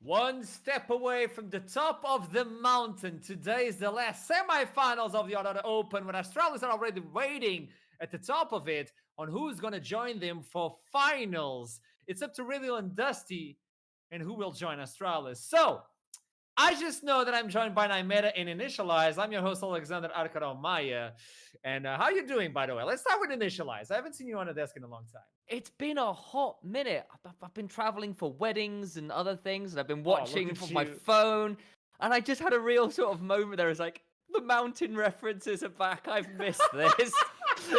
One step away from the top of the mountain. Today is the last semi-finals of the Aurora Open, when Australians are already waiting at the top of it on who's going to join them for finals. It's up to Riddle and Dusty and who will join Australis. So, I just know that I'm joined by Naimeta and Initialize. I'm your host, Alexander Arcaro Maya. And how you doing, by the way? Let's start with Initialize. I haven't seen you on a desk in a long time. It's been a hot minute. I've been traveling for weddings and other things, and I've been look watching at from my you. phone. And I just had a real sort of moment there. It's like, the mountain references are back. I've missed this.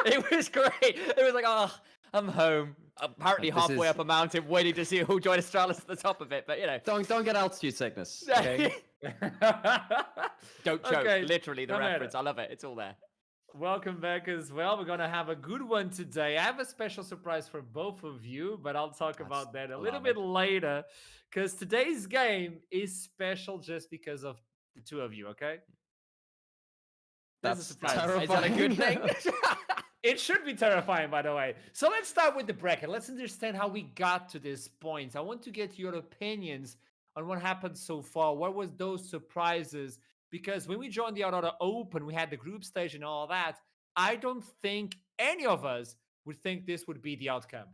It was great. It was like, oh, I'm home. Apparently halfway up a mountain, waiting to see who'll join Astralis at the top of it. But, you know. Don't get altitude sickness. Okay? Don't choke. Okay, Literally the Naimeta. reference. I love it. It's all there. Welcome back as well. We're going to have a good one today. I have a special surprise for both of you, but I'll talk about that a little bit later, because today's game is special just because of the two of you, okay? There's a That's surprise. terrifying. Is that a good thing? It should be terrifying, by the way. So let's start with the bracket. Let's understand how we got to this point. I want to get your opinions on what happened so far. What was those surprises? Because when we joined the Aurora Open, we had the group stage and all that. I don't think any of us would think this would be the outcome.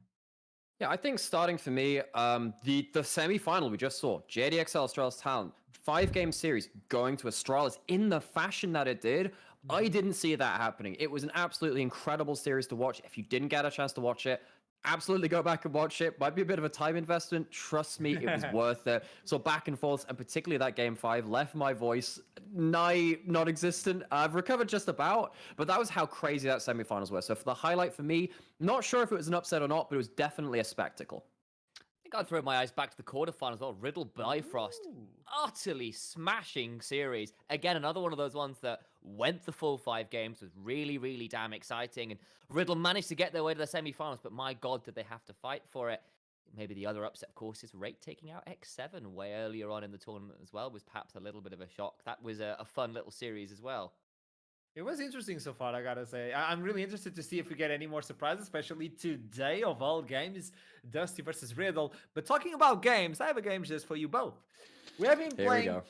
Yeah, I think starting for me, the semi-final we just saw, JDXL Australis Talent, 5-game series going to Australis in the fashion that it did. I didn't see that happening. It was an absolutely incredible series to watch. If you didn't get a chance to watch it, absolutely go back and watch it. Might be a bit of a time investment. Trust me, it was worth it. So back and forth, and particularly that game 5 left my voice nigh non-existent. I've recovered just about, but that was how crazy that semifinals were. So for the highlight for me, not sure if it was an upset or not, but it was definitely a spectacle. I think I'd throw my eyes back to the quarterfinals as well. Riddle Bifrost, utterly smashing series. Again, another one of those ones that went the full 5 games, was really, really damn exciting. And Riddle managed to get their way to the semi-finals, but my God, did they have to fight for it. Maybe the other upset, of course, is Rate taking out X7 way earlier on in the tournament as well, was perhaps a little bit of a shock. That was a fun little series as well. It was interesting so far, I gotta say. I'm really interested to see if we get any more surprises, especially today of all games, Dusty versus Riddle. But talking about games, I have a game just for you both. We have been Here we playing go.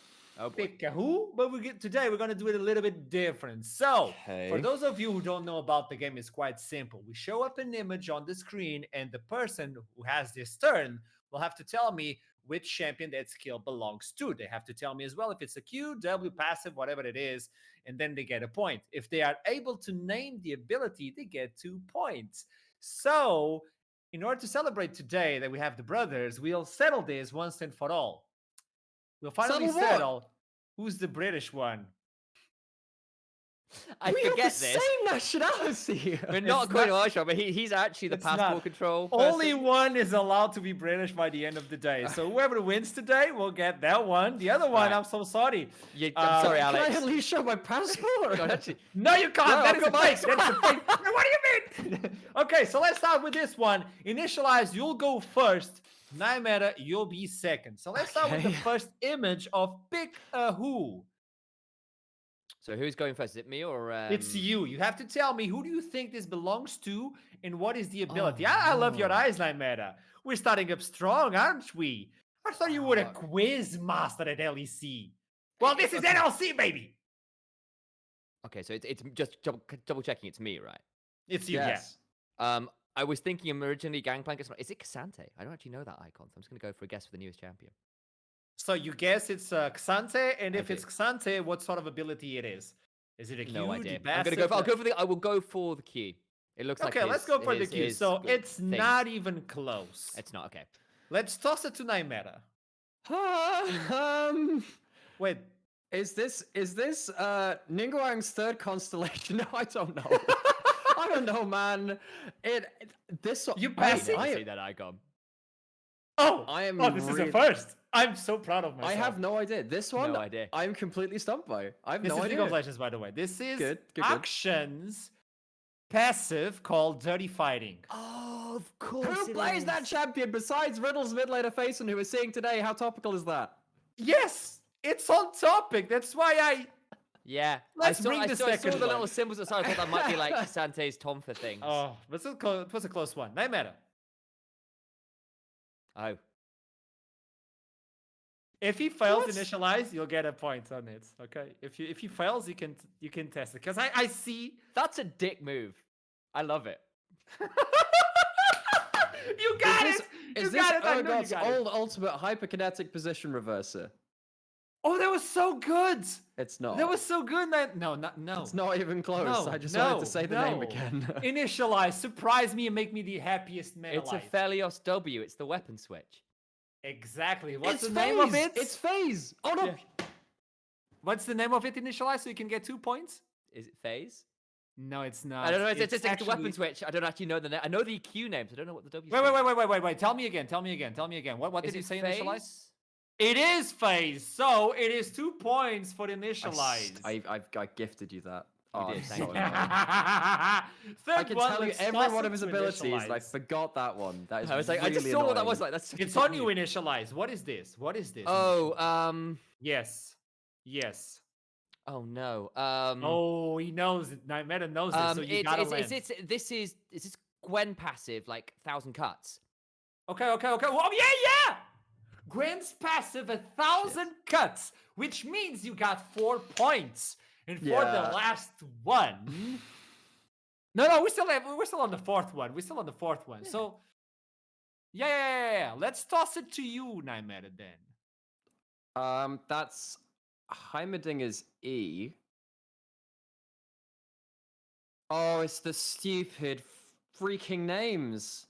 Pick a Who, but today we're gonna do it a little bit different. So, Okay. for those of you who don't know about the game, it's quite simple. We show up an image on the screen, and the person who has this turn will have to tell me which champion that skill belongs to. They have to tell me as well if it's a Q, W, passive, whatever it is, and then they get a point. If they are able to name the ability, they get 2 points. So, in order to celebrate today that we have the brothers, we'll settle this once and for all. We'll finally settle who's the British one. I We have forget the this. same nationality. We're not It's quite not- sure, but he's actually the it's passport not. control Only person. one is allowed to be British by the end of the day. So whoever wins today will get that one. The other one, Right. I'm so sorry. I'm sorry, Can Alex. I at least show my passport? God, actually, No, you can't. No, That is a come on. fake. That's a fake. What do you mean? Okay, so let's start with this one. Initialize, you'll go first. Naimeta, you'll be second. So let's start with the Okay. first image of Pick a Who. so who's going first? Is it me or It's you. You have to tell me who do you think this belongs to and what is the ability. Oh, I love your no. eyes, Naimeta. We're starting up strong, aren't we? I thought you were a Oh. quiz master at LEC. Well, this is NLC, baby. Okay, so it's just double checking. It's me, right? It's you, Yes. I was thinking originally Gangplank. Is it Cassante? I don't actually know that icon, so I'm just gonna go for a guess for the newest champion. So you guess it's Xante, and if Okay. it's Xante, what sort of ability it is? Is it a Q? No idea. the I'm gonna go. I will go for the Q. It looks like. Okay, let's go for the his- Q. his So good it's thing. not even close. It's not okay. Let's toss it to Naimeta. Wait, Is this Ningguang's third constellation? No, I don't know. I don't know, man. This You I pass didn't it? see that icon. oh, I am oh, this is a really- first. I'm so proud of myself. I have no idea. This one, No idea. I'm completely stumped by. I have This no is idea. League of Legends, by the way. This is Good. Action's passive called Dirty Fighting. Oh, of course. Who plays that champion besides Riddle's mid laner Faison, who we're seeing today? How topical is that? Yes, it's on topic. That's why I. Yeah. Let's I saw, bring I the saw, I saw second the one. little symbols aside. I thought that might be like Sante's Tomfa things. Oh, but it was a close one. Naimeta. Oh. If he fails What? initialize, you'll get a point on it. Okay. If he fails, you can test it. Because I see That's a dick move. I love it. you got it. Is You got this it. I know you Urgot's got it. old ultimate hyperkinetic position reverser? Oh, that was so good. It's not. That was so good. No. It's not even close. No, I just wanted no, to say the name no. again. Initialize, surprise me, and make me the happiest man It's a alive. Felios W. It's the weapon switch. Exactly. What's It's the name of phase! it? It's phase! Oh no! Yeah. What's the name of it? Initialize, so you can get 2 points. Is it phase? No, it's not. I don't know. It's a actually... weapon switch. I don't actually know the name. I know the Q names. I don't know what the W. Wait. Tell me again. Tell me again. What Is did you it say? phase? Initialize. It is phase. So it is 2 points for initialize. I gifted you that. Oh, did, I'm thank so you. annoyed. Third I can one, tell you let's every toss one it of his to abilities, and I initialize. forgot that one. That is I was like, really I just saw what that annoying. was like. That's such a It's good on you, move. initialize. What is this? What is this? Oh, Yes. oh no. Oh, he knows it. Meta knows this, so you gotta land. is this Gwen passive like 1,000 cuts? Okay. Well, yeah. Gwen's passive 1,000 cuts, which means you got 4 points. And for the Yeah. last one, no, we're still on the fourth one. Yeah. So, yeah. Let's toss it to you, Nymeta, then. That's Heimerdinger's E. Oh, it's the stupid freaking names.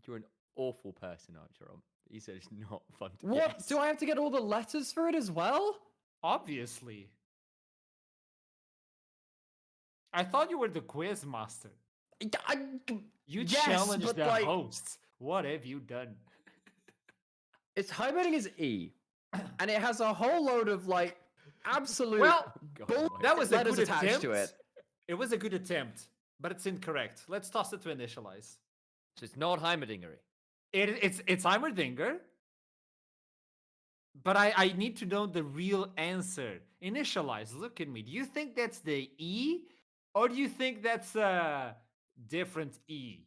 You're an awful person, Archeron. He said it's not fun to What? guess. Do I have to get all the letters for it as well? Obviously. I thought you were the quiz master. You Yes, challenged but the like- hosts. What have you done? It's Heimerdinger's E. And it has a whole load of like absolute Well, bull that was a letters good attached attempt. to it. It was a good attempt, but it's incorrect. Let's toss it to initialize. So it's not Heimerdingery. It's Heimerdinger, but I need to know the real answer. Initialize. Look at me. Do you think that's the E, or do you think that's a different E?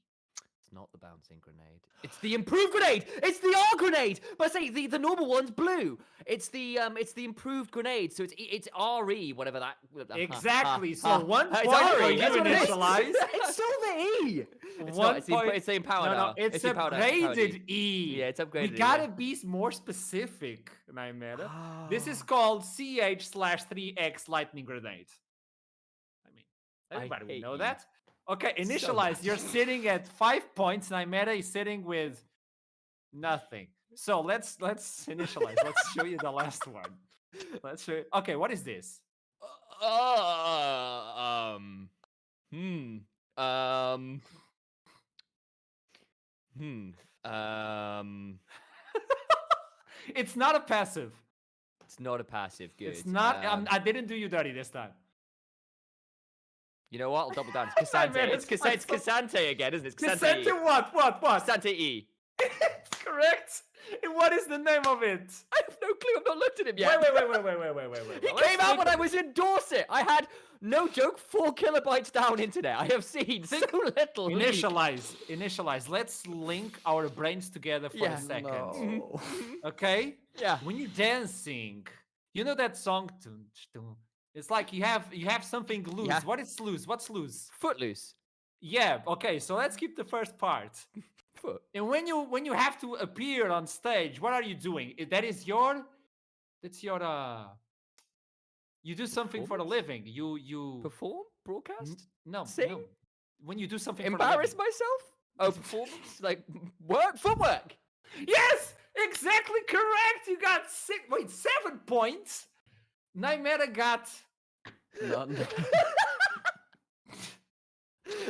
It's not the bouncing grenade. It's the improved grenade. It's the R grenade. But I say the normal one's blue. It's the improved grenade. So it's RE, whatever that. Exactly. So 1 It's point for RE, you, that's what it is. initialize. It's still the E. It's One not. It's point. the empowered No, R. it's empowered upgraded E. Yeah, it's upgraded. We gotta be more specific, Nymeta. This is called CH/3X lightning grenade. I mean, everybody would hate know you that. Okay, so initialize. much. You're sitting at 5 points. Nymeta is sitting with nothing. So let's initialize. Let's show you the last one. Let's show you. Okay, what is this? Hmm. Um. It's not a passive. It's not a passive. Good. It's not. I didn't do you dirty this time. You know what? I'll double down. It's Cassante. Man, It's Cassante again, isn't it? It's Cassante. Cassette what? Cassante E. It's correct. And what is the name of it? I have no clue. I've not looked at him yet. Wait. He came out when I was in Dorset. I had, no joke, 4 kilobytes down internet. I have seen so little. Initialize. Let's link our brains together for Yeah. a second. No. Okay? Yeah. When you're dancing, you know that song? Dun, dun. It's like you have something loose. Yeah. What is loose? What's loose? Footloose. Yeah. Okay. So let's keep the first part. Foot. And when you have to appear on stage, what are you doing? That's your you do something for a living. You Perform? Broadcast? no. Sing? When you do something Embarrass for a living. myself? Oh, performance? Like, work? Footwork? Yes, exactly correct. You got 7 points. Nymeta got None.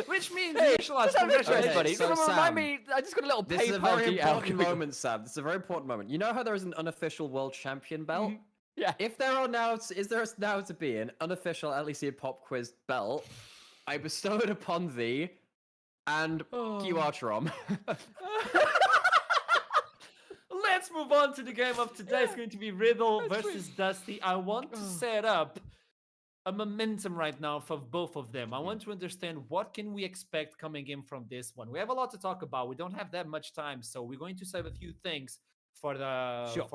which means Hey, initialize. just out of interest, congratulations. buddy. So, Remind Sam, me, I just got a little This is a PayPal very detail. important moment, Sam. This is a very important moment. You know how there is an unofficial world champion belt? Yeah. Is there now to be an unofficial LEC pop quiz belt? I bestow it upon thee and you, Archeron. Let's move on to the game of today. It's going to be Riddle That's versus Dusty. I want to set up a momentum right now for both of them. I want to understand what can we expect coming in from this one. We have a lot to talk about. We don't have that much time, so we're going to save a few things for the Sure.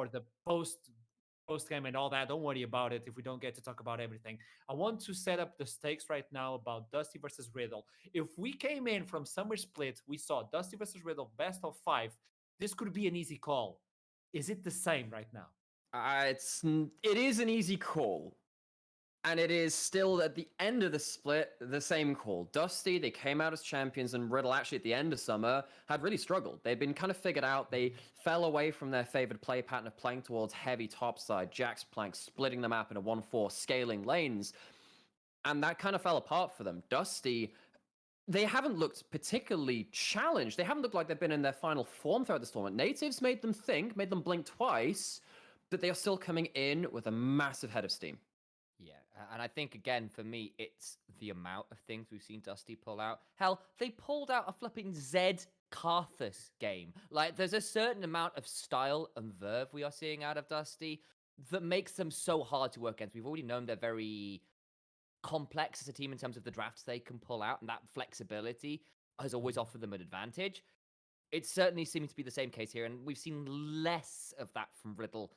post game and all that. Don't worry about it if we don't get to talk about everything. I want to set up the stakes right now about Dusty versus Riddle. If we came in from Summer Split, we saw Dusty versus Riddle best of 5. This could be an easy call. Is it the same right now? It is an easy call. And it is still at the end of the split, the same call. Dusty, they came out as champions, and Riddle actually at the end of summer had really struggled. They'd been kind of figured out. They fell away from their favored play pattern of playing towards heavy topside, Jack's plank, splitting the map into 1-4, scaling lanes. And that kind of fell apart for them. Dusty, they haven't looked particularly challenged. They haven't looked like they've been in their final form throughout this tournament. Natives made them think, made them blink twice, but they are still coming in with a massive head of steam. Yeah, and I think, again, for me, it's the amount of things we've seen Dusty pull out. Hell, they pulled out a flipping Zed Karthus game. Like, there's a certain amount of style and verve we are seeing out of Dusty that makes them so hard to work against. We've already known they're very complex as a team in terms of the drafts they can pull out, and that flexibility has always offered them an advantage. It certainly seems to be the same case here, and we've seen less of that from Riddle,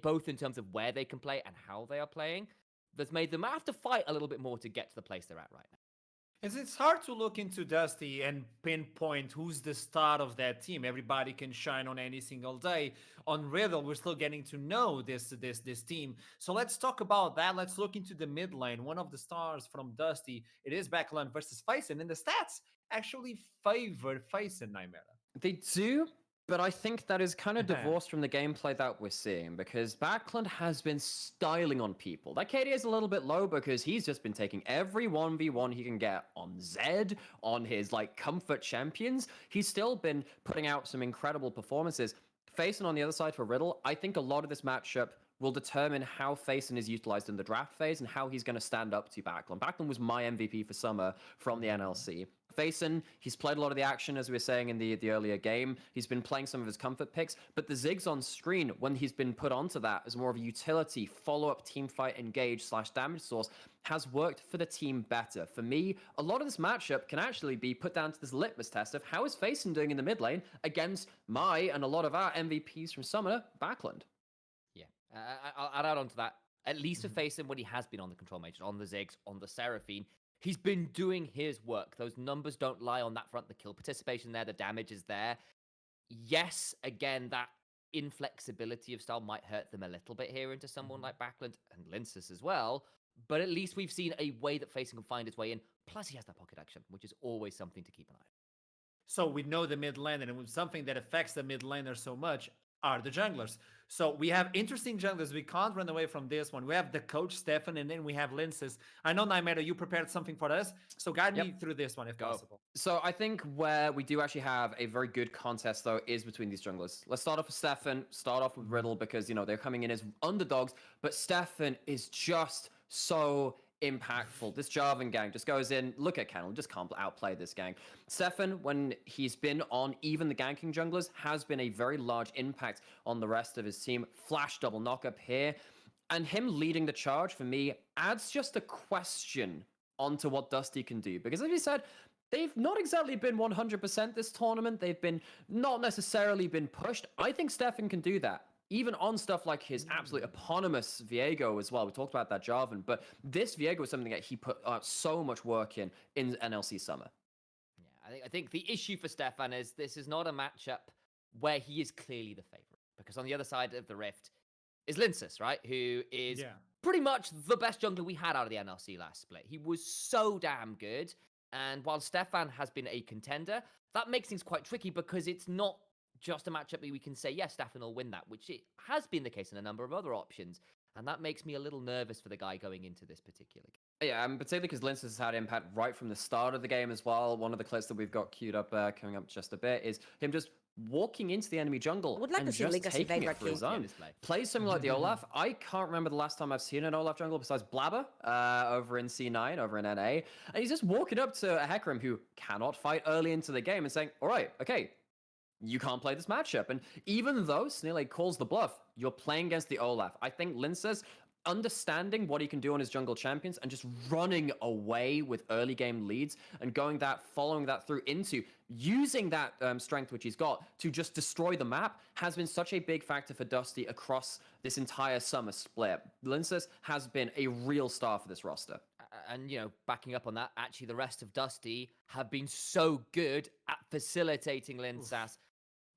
both in terms of where they can play and how they are playing. That's made them have to fight a little bit more to get to the place they're at right now. It's hard to look into Dusty and pinpoint who's the star of that team. Everybody can shine on any single day. On Riddle, we're still getting to know this team. So let's talk about that. Let's look into the mid lane. One of the stars from Dusty, it is Backland versus Faison, and the stats actually favor Faison, Nightmare. They do, but I think that is kind of divorced from the gameplay that we're seeing, because Backland has been styling on people. That KD is a little bit low because he's just been taking every 1v1 he can get on Zed, on his comfort champions. He's still been putting out some incredible performances. Faison on the other side for Riddle, I think a lot of this matchup will determine how Faison is utilized in the draft phase and how he's going to stand up to Backland. Backland was my MVP for summer from the NLC. Faison, he's played a lot of the action, as we were saying in the earlier game. He's been playing some of his comfort picks, but the Ziggs on screen, when he's been put onto that as more of a utility, follow-up teamfight engage / damage source, has worked for the team better. For me, a lot of this matchup can actually be put down to this litmus test of how is Faison doing in the mid lane against my and a lot of our MVPs from summer, Backland. Yeah, I'll add on to that. At least for Faison, when he has been on the control mage, on the Ziggs, on the Seraphine, he's been doing his work. Those numbers don't lie on that front. The kill participation there, the damage is there. Yes, again, that inflexibility of style might hurt them a little bit here into someone like Backland and Linsus as well. But at least we've seen a way that Faison can find his way in. Plus, he has that pocket action, which is always something to keep an eye on. So we know the mid laner, and something that affects the mid laner so much are the junglers. So we have interesting junglers. We can't run away from this one. We have the coach, Stefan, and then we have Linces. I know, Nightmare, you prepared something for us, so guide me through this one if possible. So I think where we do actually have a very good contest, though, is between these junglers. Let's start off with Stefan, start off with Riddle, because, they're coming in as underdogs, but Stefan is just so impactful. This Jarvan gang just goes in, look at Kennel, just can't outplay this gang. Stefan, when he's been on even the ganking junglers, has been a very large impact on the rest of his team. Flash double knock up here. And him leading the charge, for me, adds just a question onto what Dusty can do. Because as you said, they've not exactly been 100% this tournament. They've been not necessarily been pushed. I think Stefan can do that. Even on stuff like his absolute eponymous Viego as well. We talked about that Jarvan, but this Viego is something that he put so much work in NLC summer. Yeah, I think the issue for Stefan is this is not a matchup where he is clearly the favorite. Because on the other side of the rift is Linsus, right? Who is pretty much the best jungler we had out of the NLC last split. He was so damn good. And while Stefan has been a contender, that makes things quite tricky because it's not just a matchup that we can say, yes, Stefan will win that, which it has been the case in a number of other options. And that makes me a little nervous for the guy going into this particular game. Yeah, particularly because Linus has had impact right from the start of the game as well. One of the clips that we've got queued up coming up just a bit is him just walking into the enemy jungle and just taking it for his own. Plays something like the Olaf. I can't remember the last time I've seen an Olaf jungle besides Blabber over in C9, over in NA. And he's just walking up to a Hecarim who cannot fight early into the game and saying, all right, okay, you can't play this matchup. And even though Snillake calls the bluff, you're playing against the Olaf. I think Linces, understanding what he can do on his jungle champions and just running away with early game leads and following that through into using that strength which he's got to just destroy the map has been such a big factor for Dusty across this entire summer split. Linsys has been a real star for this roster. And, backing up on that, actually the rest of Dusty have been so good at facilitating Linsys.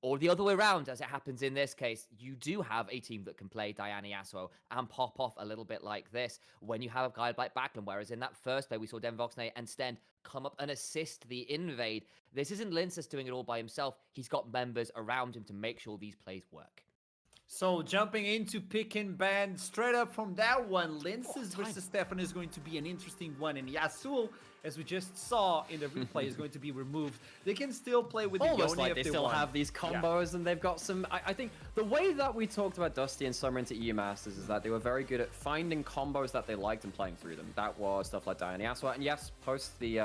Or the other way around, as it happens in this case, you do have a team that can play Diana Yasuo and pop off a little bit like this when you have a guy like Backlund, whereas in that first play, we saw Denvoxne and Stend come up and assist the invade. This isn't Linsys doing it all by himself. He's got members around him to make sure these plays work. So jumping into pick and ban, straight up from that one, Linsys versus Stefan is going to be an interesting one. And Yasuo, as we just saw in the replay, is going to be removed. They can still play with almost Yone like if they they still want. have these combos, and they've got some. I think the way that we talked about Dusty and Summer into EU Masters is that they were very good at finding combos that they liked and playing through them. That was stuff like Diana Yasuo, and yes, post the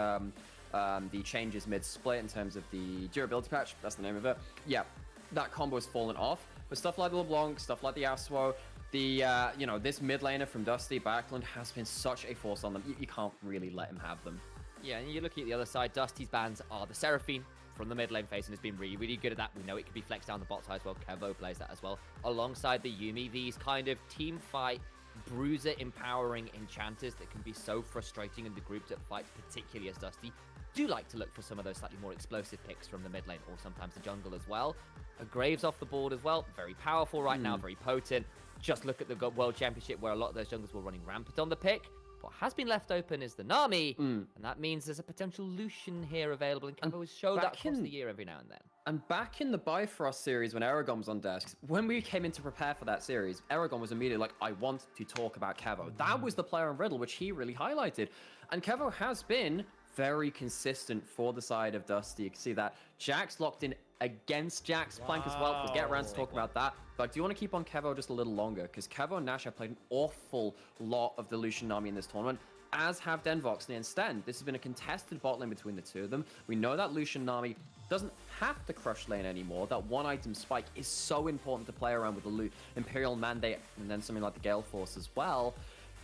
changes mid-split in terms of the durability patch, that's the name of it. Yeah, that combo has fallen off. But stuff like the LeBlanc, stuff like the Yasuo, this mid laner from Dusty, Backlund has been such a force on them. You can't really let him have them. Yeah, and you're looking at the other side, Dusty's bans are the Seraphine from the mid lane phase and has been really, really good at that. We know it can be flexed down the bot side as well. Kevo plays that as well. Alongside the Yuumi, these kind of team fight, bruiser empowering enchanters that can be so frustrating in the groups that fight, particularly as Dusty. Do like to look for some of those slightly more explosive picks from the mid lane or sometimes the jungle as well. A Graves off the board as well, very powerful right now, very potent. Just look at the World Championship where a lot of those junglers were running rampant on the pick. What has been left open is the Nami, and that means there's a potential Lucian here available, and Kevo has showed that across the year every now and then. And back in the Bifrost series when Aragon was on desks, when we came in to prepare for that series, Aragon was immediately like, I want to talk about Kevo. That was the player on Riddle, which he really highlighted. And Kevo has been very consistent for the side of Dusty. You can see that Jax locked in against Jax Plank as well. We'll get around to talk about that. But I do want to keep on Kevo just a little longer because Kevo and Nash have played an awful lot of the Lucian Nami in this tournament, as have Denvoxne and Sten. This has been a contested bot lane between the two of them. We know that Lucian Nami doesn't have to crush lane anymore. That one item spike is so important to play around with the Imperial Mandate and then something like the Gale Force as well.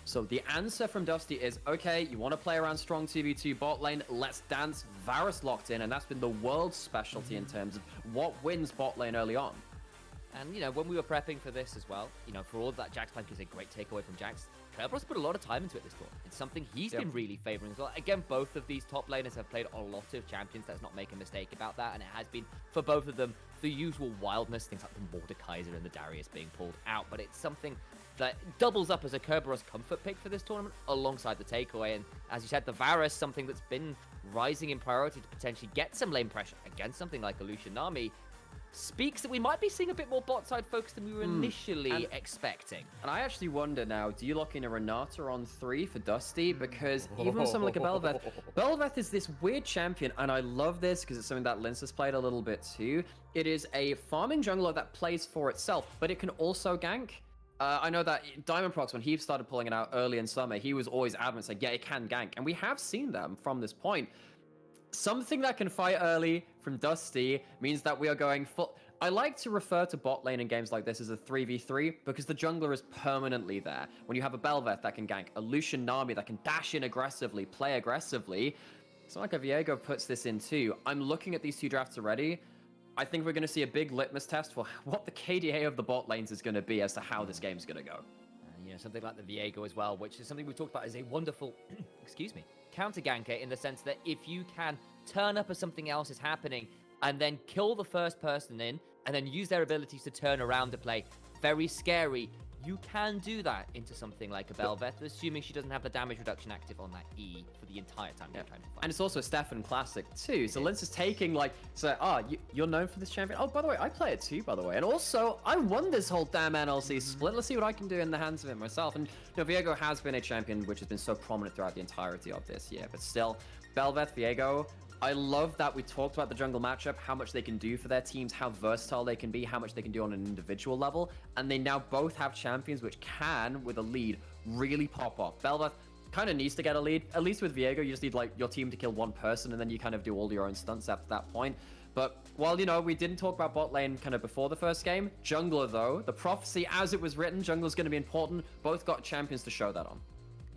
So the answer from Dusty is, okay, you want to play around strong 2v2 bot lane, let's dance. Varus locked in, and that's been the world's specialty in terms of what wins bot lane early on. And, when we were prepping for this as well, for all of that, Jax Plank is a great takeaway from Jax. Kerberos put a lot of time into it this tour. It's something he's been really favoring as well. Again, both of these top laners have played a lot of champions. Let's not make a mistake about that. And it has been, for both of them, the usual wildness, things like the Mordekaiser and the Darius being pulled out. But it's something that doubles up as a Kerberos comfort pick for this tournament alongside the takeaway. And as you said, the Varus, something that's been rising in priority to potentially get some lane pressure against something like a Lucian Nami, speaks that we might be seeing a bit more bot side focus than we were initially expecting. And I actually wonder now, do you lock in a Renata on 3 for Dusty? Because even something like a Bel'Veth is this weird champion, and I love this because it's something that Linsys played a little bit too. It is a farming jungler that plays for itself, but it can also gank. I know that Diamond Prox, when he started pulling it out early in summer, he was always adamant saying, yeah, it can gank. And we have seen them from this point. Something that can fight early from Dusty means that we are going full. I like to refer to bot lane in games like this as a 3v3 because the jungler is permanently there. When you have a Bel'Veth that can gank, a Lucian Nami that can dash in aggressively, play aggressively, it's not like a Viego puts this in too. I'm looking at these two drafts already. I think we're going to see a big litmus test for what the KDA of the bot lanes is going to be as to how this game's going to go. Something like the Viego as well, which is something we've talked about as a wonderful, counter ganker in the sense that if you can turn up as something else is happening and then kill the first person in and then use their abilities to turn around to play, very scary. You can do that into something like a Bel'Veth, assuming she doesn't have the damage reduction active on that E for the entire time you're trying to fight. And it's also a Stefan classic too. So Linz is taking you're known for this champion. Oh, by the way, I play it too, by the way. And also, I won this whole damn NLC split. Let's see what I can do in the hands of it myself. And Viego has been a champion which has been so prominent throughout the entirety of this year. But still, Bel'Veth, Viego, I love that we talked about the jungle matchup, how much they can do for their teams, how versatile they can be, how much they can do on an individual level. And they now both have champions which can, with a lead, really pop off. Bel'Veth kind of needs to get a lead. At least with Viego, you just need your team to kill one person and then you kind of do all your own stunts after that point. But while, you know, we didn't talk about bot lane kind of before the first game, jungler, though, the prophecy as it was written, jungler's going to be important. Both got champions to show that on.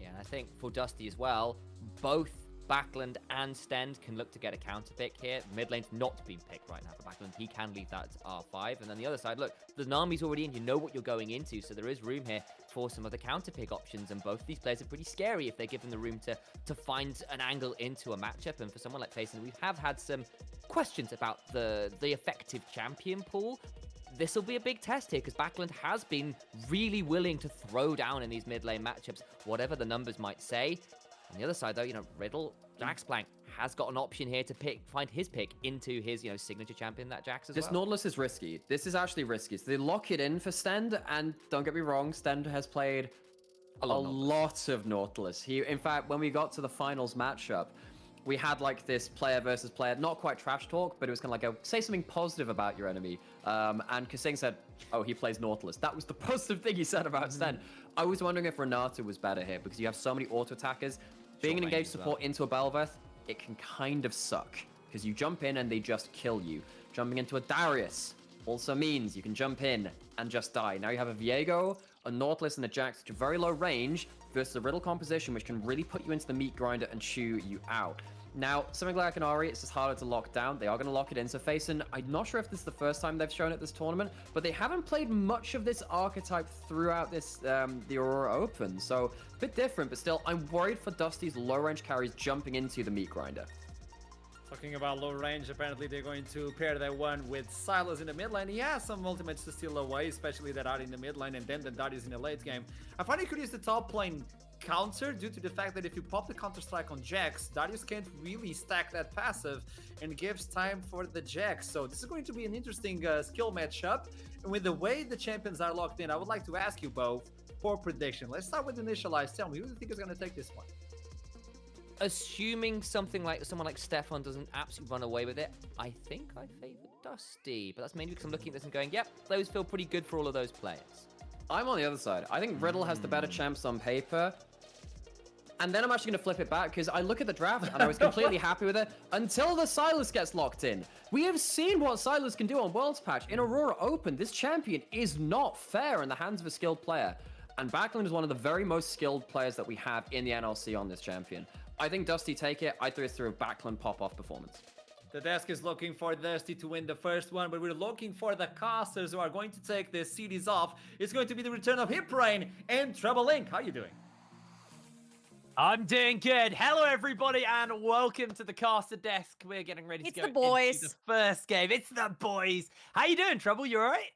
Yeah, and I think for Dusty as well, both Backland and Stend can look to get a counter pick here. Mid lane's not being picked right now for Backland. He can leave that to R5. And then the other side, look, the Nami's already in. You know what you're going into. So there is room here for some other counter pick options. And both these players are pretty scary if they're given the room to find an angle into a matchup. And for someone like Faison, we have had some questions about the effective champion pool. This will be a big test here because Backland has been really willing to throw down in these mid lane matchups, whatever the numbers might say. On the other side, though, you know, Riddle, Jaxplank has got an option here to find his pick into his, you know, signature champion, that Jax as well. This Nautilus is risky. This is actually risky. So they lock it in for Stend, and don't get me wrong, Stend has played a lot of Nautilus. In fact, when we got to the finals matchup, we had like this player versus player, not quite trash talk, but it was kind of like say something positive about your enemy. And Kasing said, oh, he plays Nautilus. That was the positive thing he said about Stend. I was wondering if Renata was better here because you have so many auto attackers. Being an engaged support into a Bel'Veth, it can kind of suck because you jump in and they just kill you. Jumping into a Darius also means you can jump in and just die. Now you have a Viego, a Nautilus, and a Jax, which are very low range versus a Riddle composition, which can really put you into the meat grinder and chew you out. Now, something like an Ahri, it's just harder to lock down. They are going to lock it in. So Faison, I'm not sure if this is the first time they've shown it this tournament, but they haven't played much of this archetype throughout this the Aurora Open. So a bit different, but still, I'm worried for Dusty's low-range carries jumping into the meat grinder. Talking about low range, apparently they're going to pair that one with Silas in the mid lane. He has some ultimates to steal away, especially that Ahri in the mid lane, and then the Darius in the late game. I find he could use the top lane counter due to the fact that if you pop the counter strike on Jax, Darius can't really stack that passive and gives time for the Jax. So this is going to be an interesting skill matchup. And with the way the champions are locked in, I would like to ask you both for prediction. Let's start with Initialize. Tell me, who do you think is going to take this one? Assuming someone like Stefan doesn't absolutely run away with it, I think I favor Dusty. But that's mainly because I'm looking at this and going, yep, those feel pretty good for all of those players. I'm on the other side. I think Riddle has the better champs on paper. And then I'm actually going to flip it back because I look at the draft and I was completely happy with it until the Silas gets locked in. We have seen what Silas can do on Worlds Patch. In Aurora Open, this champion is not fair in the hands of a skilled player. And Backland is one of the very most skilled players that we have in the NLC on this champion. I think Dusty take it. I threw it through a Backland pop-off performance. The desk is looking for Dusty to win the first one, but we're looking for the casters who are going to take the series off. It's going to be the return of Hip Rain and Trouble Link. How are you doing? I'm doing good. Hello, everybody, and welcome to the caster desk. We're getting ready to go into the first game. It's the boys. How you doing, Trouble? You all right?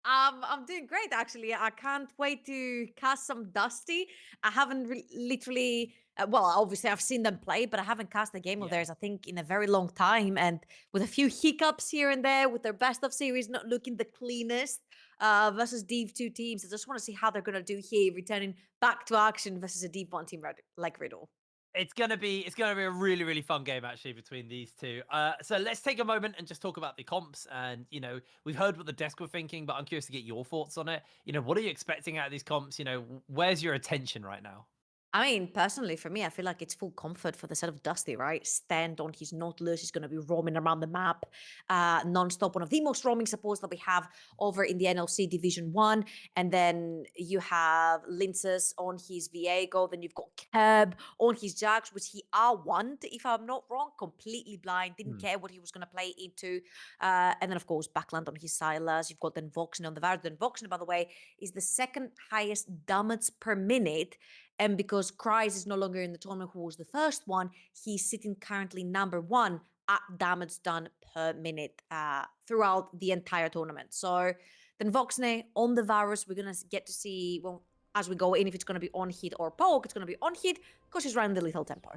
I'm doing great, actually. I can't wait to cast some Dusty. I haven't literally... well, obviously, I've seen them play, but I haven't cast a game of theirs, I think, in a very long time. And with a few hiccups here and there, with their best of series not looking the cleanest versus Div 2 teams, I just want to see how they're going to do here, returning back to action versus a Div 1 team like Riddle. It's gonna be a really, really fun game actually between these two. So let's take a moment and just talk about the comps. And you know, we've heard what the desk were thinking, but I'm curious to get your thoughts on it. You know, what are you expecting out of these comps? You know, where's your attention right now? I mean, personally, for me, I feel like it's full comfort for the set of Dusty, right? Stand on his Nautilus. He's going to be roaming around the map non-stop. One of the most roaming supports that we have over in the NLC Division 1. And then you have Linces on his Viego. Then you've got Kerb on his Jax, which he R1'd, if I'm not wrong. Completely blind. Didn't care what he was going to play into. And then, of course, Backland on his Silas. You've got then Voxen on the Varus. Then Voxen, by the way, is the second highest damage per minute. And because Kryze is no longer in the tournament, who was the first one, he's sitting currently number 1 at damage done per minute throughout the entire tournament. So then Voxne on the Varus, we're going to get to see, well, as we go in, if it's going to be on hit or poke. It's going to be on hit because he's running the lethal tempo.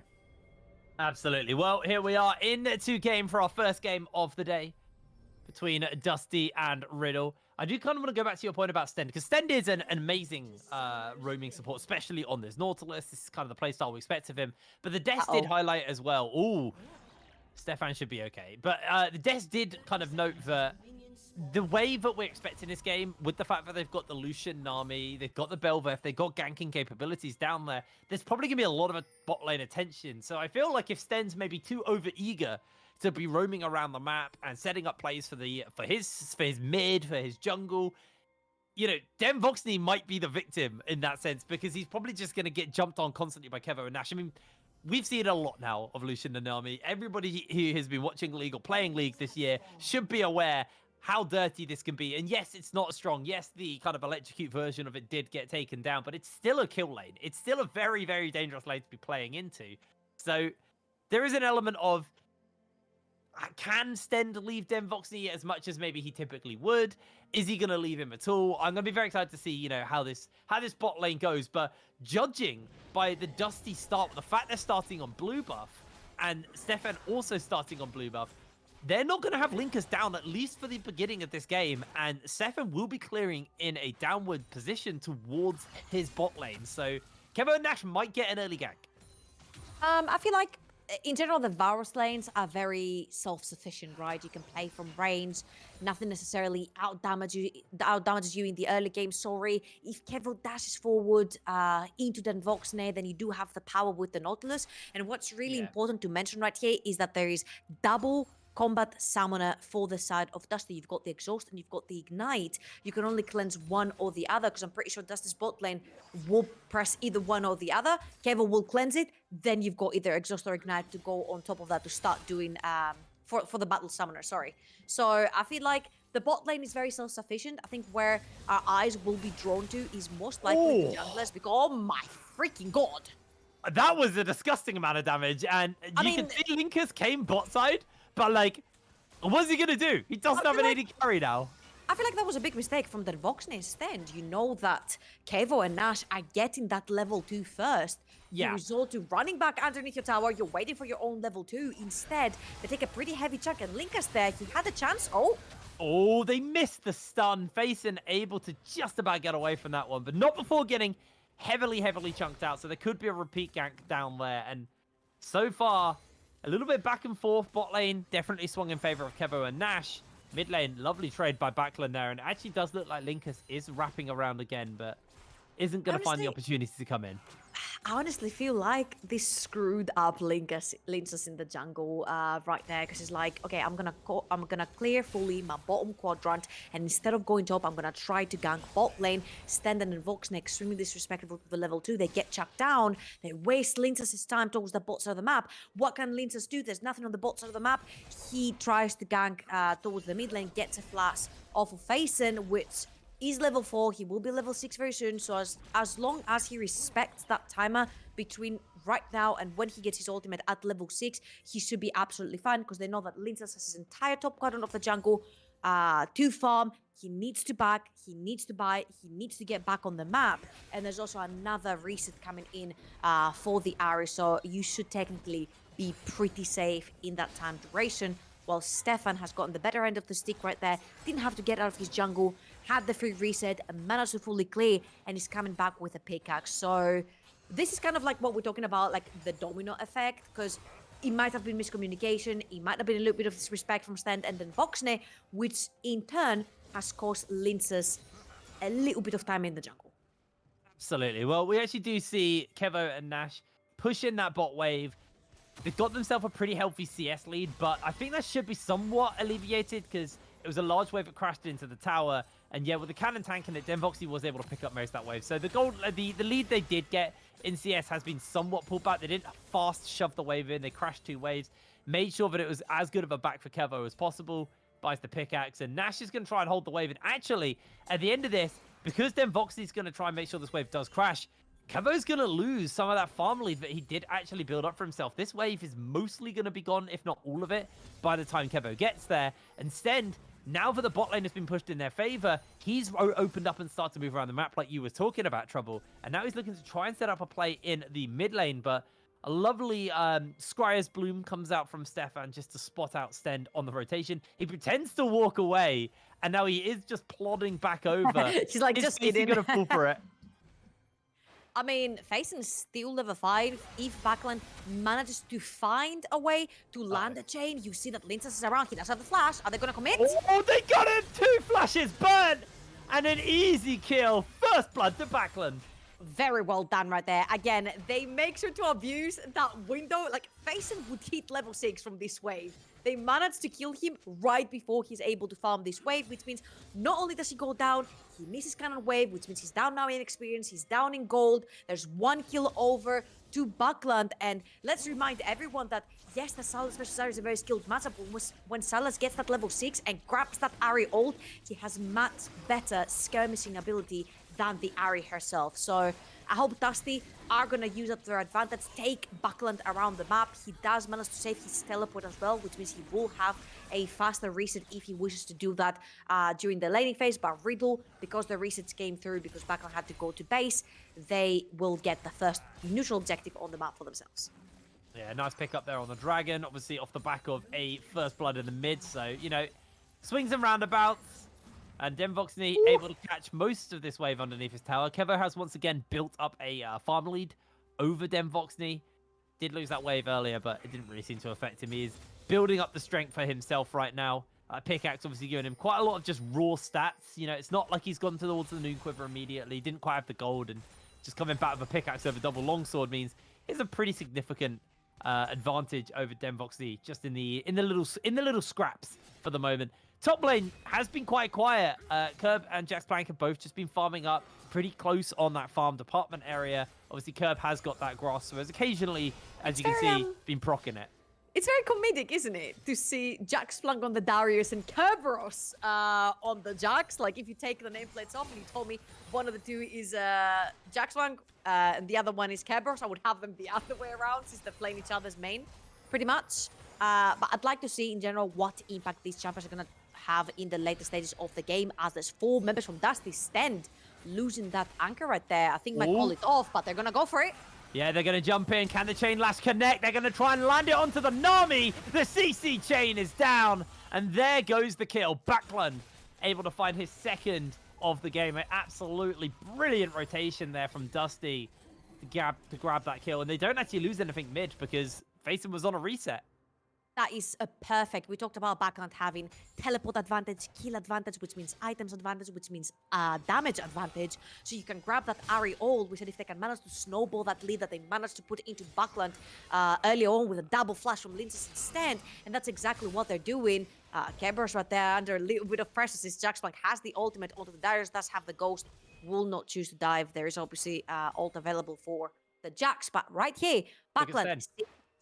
Absolutely. Well, here we are in 2 game for our first game of the day between Dusty and Riddle. I do kind of want to go back to your point about Stend, because Stend is an amazing roaming support, especially on this Nautilus. This is kind of the playstyle we expect of him. But the desk did highlight as well. Ooh, Stefan should be okay. But the desk did kind of note that the way that we're expecting this game, with the fact that they've got the Lucian Nami, they've got the Bel'Veth, they've got ganking capabilities down there, there's probably going to be a lot of bot lane attention. So I feel like if Stend's maybe too over-eager to be roaming around the map and setting up plays for his mid, for his jungle. You know, Voxney might be the victim in that sense because he's probably just going to get jumped on constantly by Kevo and Nash. I mean, we've seen a lot now of Lucian Nanami. Everybody who has been watching League or playing League this year should be aware how dirty this can be. And yes, it's not strong. Yes, the kind of electrocute version of it did get taken down, but it's still a kill lane. It's still a very, very dangerous lane to be playing into. So there is an element of, can Stend leave Voxney as much as maybe he typically would? Is he going to leave him at all? I'm going to be very excited to see, you know, how this bot lane goes. But judging by the Dusty start, the fact they're starting on blue buff and Stefan also starting on blue buff, they're not going to have Linkers down, at least for the beginning of this game. And Stefan will be clearing in a downward position towards his bot lane. So Kevo and Nash might get an early gank. I feel like in general, the Varus lanes are very self-sufficient, right? You can play from range. Nothing necessarily out-damages you in the early game. Sorry, if Kevo dashes forward into Voxney, then you do have the power with the Nautilus. And what's really important to mention right here is that there is double combat summoner for the side of Dusty. You've got the Exhaust and you've got the Ignite. You can only cleanse one or the other because I'm pretty sure Dusty's bot lane will press either one or the other. Kevo will cleanse it. Then you've got either Exhaust or Ignite to go on top of that to start doing for the battle summoner, sorry. So I feel like the bot lane is very self-sufficient. I think where our eyes will be drawn to is most likely the junglers because, oh my freaking god. That was a disgusting amount of damage. And you can see Linkers came bot side, but like, what's he going to do? He doesn't have an AD carry now. I feel like that was a big mistake from the Voxney stand. You know that Kevo and Nash are getting that level 2 first. You resort to running back underneath your tower. You're waiting for your own level 2. Instead, they take a pretty heavy chunk. And Linkers there, he had a chance. Oh, they missed the stun. Faison able to just about get away from that one, but not before getting heavily chunked out. So there could be a repeat gank down there. And so far, a little bit back and forth. Bot lane definitely swung in favor of Kevo and Nash. Mid lane, lovely trade by Backlund there. And it actually does look like Linkus is wrapping around again, but isn't going to find the opportunity to come in. I honestly feel like this screwed up Linkus in the jungle right there, because it's like, okay, I'm gonna clear fully my bottom quadrant, and instead of going top, I'm gonna try to gank bot lane. Stenden and Voxney extremely disrespectful to the level 2. They get chucked down. They waste Lintus's time towards the bot side of the map. What can Lintus do? There's nothing on the bot side of the map. He tries to gank towards the mid lane, gets a flash off of Faison, which is level 4. He will be level 6 very soon. So as long as he respects that timer between right now and when he gets his ultimate at level 6, he should be absolutely fine, because they know that Lintus has his entire top quadrant of the jungle to farm. He needs to back, he needs to buy, he needs to get back on the map. And there's also another reset coming in for the Ari, so you should technically be pretty safe in that time duration. While Stefan has gotten the better end of the stick right there, didn't have to get out of his jungle, had the free reset, and managed to fully clear, and is coming back with a pickaxe. So this is kind of like what we're talking about, like the domino effect, because it might have been miscommunication, it might have been a little bit of disrespect from Stand and then Voxney, which in turn has caused Linces a little bit of time in the jungle. Absolutely. Well, we actually do see Kevo and Nash push in that bot wave. They've got themselves a pretty healthy CS lead, but I think that should be somewhat alleviated, because it was a large wave that crashed into the tower. And yeah, with the cannon tanking it, Voxney was able to pick up most of that wave. So the lead they did get in CS has been somewhat pulled back. They didn't fast shove the wave in. They crashed 2 waves, made sure that it was as good of a back for Kevo as possible, buys the pickaxe, and Nash is going to try and hold the wave. And actually, at the end of this, because Voxney's going to try and make sure this wave does crash, Kevo's going to lose some of that farm lead that he did actually build up for himself. This wave is mostly going to be gone, if not all of it, by the time Kevo gets there. And Stend, now that the bot lane has been pushed in their favor, he's opened up and started to move around the map like you were talking about, Trouble. And now he's looking to try and set up a play in the mid lane, but a lovely Scryer's Bloom comes out from Stefan just to spot out Stend on the rotation. He pretends to walk away, and now he is just plodding back over. He's like, just kidding. He's going to fall for it. I mean, Faison's still level 5. If Backlund manages to find a way to land a chain, you see that Linces is around. He does have the flash. Are they going to commit? Oh, they got him! 2 flashes, burn! And an easy kill. First blood to Backlund. Very well done right there. Again, they make sure to abuse that window. Like, Faison would hit level 6 from this wave. They managed to kill him right before he's able to farm this wave, which means not only does he go down, he misses cannon wave, which means he's down now in experience, he's down in gold. There's 1 kill over to Buckland, and let's remind everyone that yes, the Salas versus Ari is a very skilled matchup. When Salas gets that level 6 and grabs that Ari ult, he has much better skirmishing ability than the Ari herself. So I hope Dusty are gonna use up their advantage, take Buckland around the map. He does manage to save his teleport as well, which means he will have a faster reset if he wishes to do that during the laning phase. But Riddle, because the resets came through, because Buckland had to go to base, they will get the first neutral objective on the map for themselves. Yeah, nice pick up there on the Dragon. Obviously off the back of a first blood in the mid. So, you know, swings and roundabouts. And Demvoxney able to catch most of this wave underneath his tower. Kevo has once again built up a farm lead over Demvoxney. Did lose that wave earlier, but it didn't really seem to affect him. He is building up the strength for himself right now. Pickaxe obviously giving him quite a lot of just raw stats. You know, it's not like he's gone towards the Noon Quiver immediately. Didn't quite have the gold, and just coming back with a pickaxe over double longsword means it's a pretty significant advantage over Demvoxney just in the little scraps for the moment. Top lane has been quite quiet. Curb and Jax Plank have both just been farming up pretty close on that farm department area. Obviously, Curb has got that grass, so has occasionally, as you can see, been proccing it. It's very comedic, isn't it? To see Jax Plank on the Darius and Kerberos on the Jax. Like, if you take the nameplates off and you told me one of the two is Jax Plank and the other one is Kerberos, I would have them the other way around since they're playing each other's main, pretty much. But I'd like to see, in general, what impact these champions are going to have in the later stages of the game, as there's 4 members from Dusty Stand losing that anchor right there. I think might call it off, but they're going to go for it. Yeah, they're going to jump in. Can the chain lash connect? They're going to try and land it onto the Nami. The CC chain is down. And there goes the kill. Buckland able to find his second of the game. An absolutely brilliant rotation there from Dusty to grab that kill. And they don't actually lose anything mid because Faison was on a reset. That is perfect. We talked about Buckland having teleport advantage, kill advantage, which means items advantage, which means damage advantage. So you can grab that Ari ult. We said if they can manage to snowball that lead that they managed to put into Buckland earlier on with a double flash from Lince's stand, and that's exactly what they're doing. Kerberos right there under a little bit of pressure since Jax Plank has the ultimate onto the Darius, does have the ghost, will not choose to dive. There is obviously ult available for the Jax, but right here, Buckland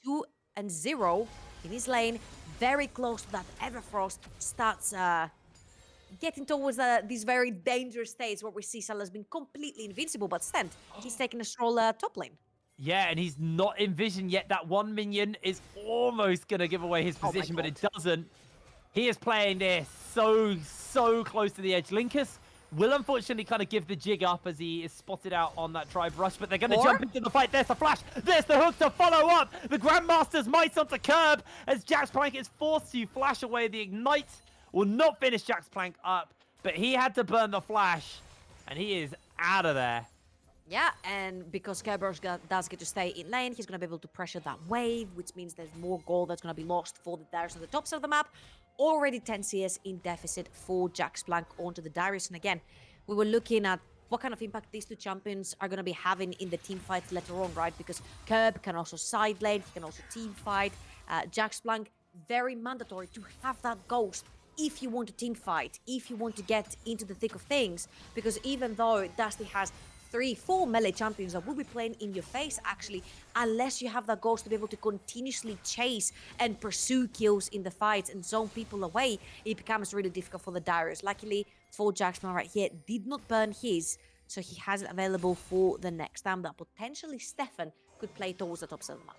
2-0 in his lane, very close to that Everfrost, starts getting towards these very dangerous states where we see Salas been completely invincible, but Stent, he's taking a stroll top lane. Yeah, and he's not in vision yet. That one minion is almost going to give away his position, but it doesn't. He is playing this so close to the edge. Linkus will unfortunately kind of give the jig up as he is spotted out on that tribe rush, but they're going to jump into the fight. There's the flash. There's the hook to follow up. The Grandmaster's might onto Curb as Jax Plank is forced to flash away. The ignite will not finish Jax Plank up, but he had to burn the flash, and he is out of there. Yeah, and because Kerberos does get to stay in lane, he's going to be able to pressure that wave, which means there's more gold that's going to be lost for the Darius on the top side of the map. Already 10 CS in deficit for Jax Plank onto the Darius. And again, we were looking at what kind of impact these two champions are going to be having in the team fights later on, right? Because Curb can also side lane, he can also team fight. Jax Plank, very mandatory to have that ghost if you want to team fight, if you want to get into the thick of things. Because even though Dusty has 3-4 melee champions that will be playing in your face, actually, unless you have that ghost to be able to continuously chase and pursue kills in the fights and zone people away, it becomes really difficult for the Darius. Luckily for Jackson right here, did not burn his, so he has it available for the next time that potentially Stefan could play towards the top side of the map.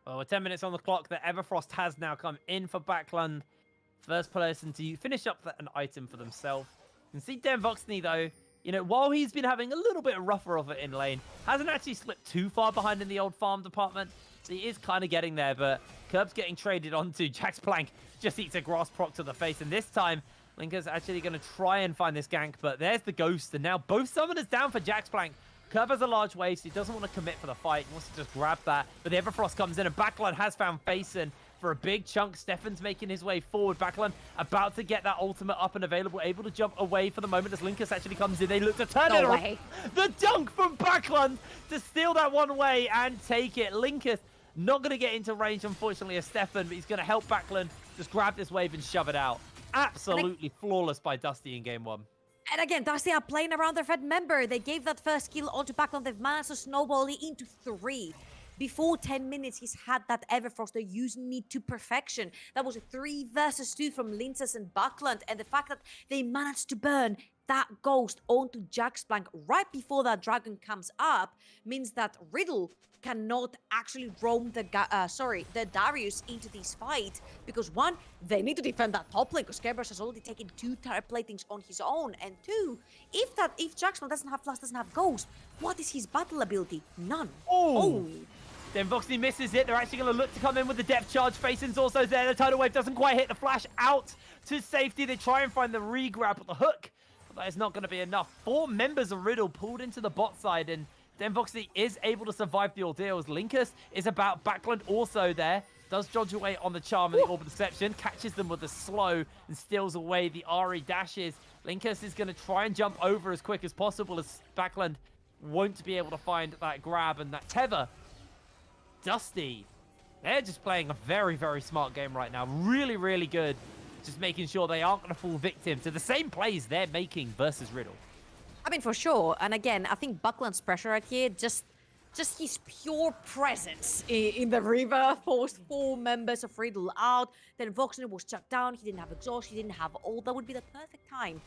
Well, with 10 minutes on the clock, the Everfrost has now come in for Buckland. First person to finish up an item for themselves. You can see Demvoxney though, you know, while he's been having a little bit rougher of it in lane, hasn't actually slipped too far behind in the old farm department. So he is kind of getting there, but Curb's getting traded onto Jax Plank. Just eats a grass proc to the face, and this time, Linker's actually going to try and find this gank, but there's the ghost, and now both summoners down for Jax Plank. Curb has a large wave, so he doesn't want to commit for the fight. He wants to just grab that, but the Everfrost comes in, and Backline has found Faison for a big chunk. Stefan's making his way forward. Backline about to get that ultimate up and available, able to jump away for the moment as Linkus actually comes in. They look to turn it around. The dunk from Backline to steal that one way and take it. Linkus Not going to get into range, unfortunately, as Stefan, but he's going to help Backlund just grab this wave and shove it out. Absolutely flawless by Dusty in game 1. And again, Dusty are playing around their Fed member. They gave that first kill onto Backlund. They've managed to snowball it into 3. Before 10 minutes, he's had that Everfrost. They're using it to perfection. That was a 3 versus 2 from Linces and Backlund. And the fact that they managed to burn that ghost onto Jaxplank right before that dragon comes up means that Riddle cannot actually roam the Darius into this fight, because 1, they need to defend that top lane because Kerberos has already taken 2 turret platings on his own, and 2, if Jaxplank doesn't have Flash, doesn't have Ghost, what is his battle ability? None. Oh. Then Voxley misses it. They're actually going to look to come in with the depth charge. Facen's also there. The tidal wave doesn't quite hit the Flash out to safety. They try and find the re-grab with the hook, but that is not going to be enough. 4 members of Riddle pulled into the bot side, and then Voxley is able to survive the ordeals. Linkus is about. Backlund also there. Does dodge away on the charm and the orb of deception. Catches them with a slow and steals away the Ari dashes. Linkus is going to try and jump over as quick as possible, as Backlund won't be able to find that grab and that tether. Dusty, they're just playing a very, very smart game right now. Really, really good. Just making sure they aren't going to fall victim to the same plays they're making versus Riddle. I mean, for sure. And again, I think Backlund's pressure right here, just his pure presence in the river forced 4 members of Riddle out. Then Voxner was shut down. He didn't have exhaust. He didn't have all. That would be the perfect time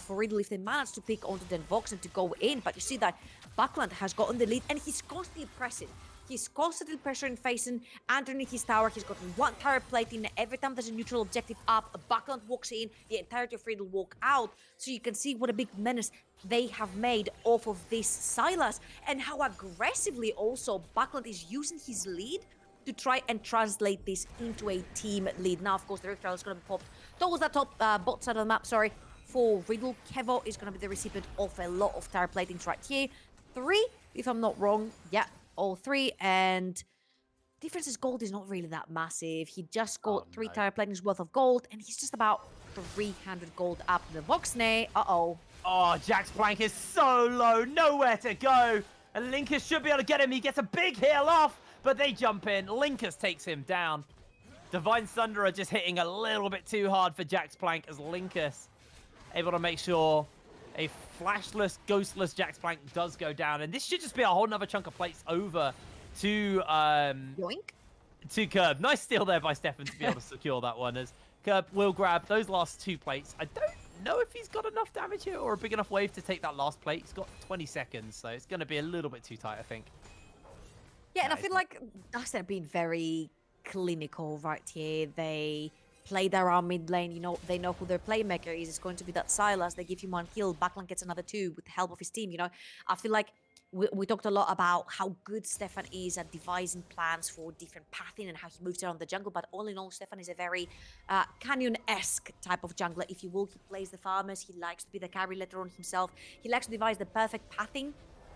for Riddle if they managed to pick onto Den Voxner to go in. But you see that Backlund has gotten the lead, and he's constantly pressing. He's constantly pressuring Facen underneath his tower. He's gotten 1 turret plating. Every time there's a neutral objective up, Backlund walks in, the entirety of Riddle walk out. So you can see what a big menace they have made off of this Sylas, and how aggressively also Backlund is using his lead to try and translate this into a team lead. Now, of course, the Rift Trail is going to be popped towards that top bot side of the map, for Riddle. Kevo is going to be the recipient of a lot of turret platings right here. 3, if I'm not wrong. Yeah. All 3, and difference's gold is not really that massive. He just got 3 turret platings worth of gold, and he's just about 300 gold up the Voxney. Oh, Jaxplank is so low, nowhere to go. And Linkus should be able to get him. He gets a big heal off, but they jump in. Linkus takes him down. Divine Sunderer just hitting a little bit too hard for Jaxplank, as Linkus able to make sure a flashless, ghostless Jaxplank does go down. And this should just be a whole nother chunk of plates over to yoink. To Curb. Nice steal there by Stefan to be able to secure that one, as Curb will grab those last 2 plates. I don't know if he's got enough damage here or a big enough wave to take that last plate. He's got 20 seconds, so it's going to be a little bit too tight, I think. Yeah, and I feel like Dusty have been very clinical right here. They played around mid lane. You know, they know who their playmaker is. It's going to be that Sylas. They give him 1 kill. Backlund gets another 2 with the help of his team. You know, I feel like we talked a lot about how good Stefan is at devising plans for different pathing and how he moves around the jungle. But all in all, Stefan is a very Canyon-esque type of jungler, if you will. He plays the farmers. He likes to be the carry later on himself. He likes to devise the perfect pathing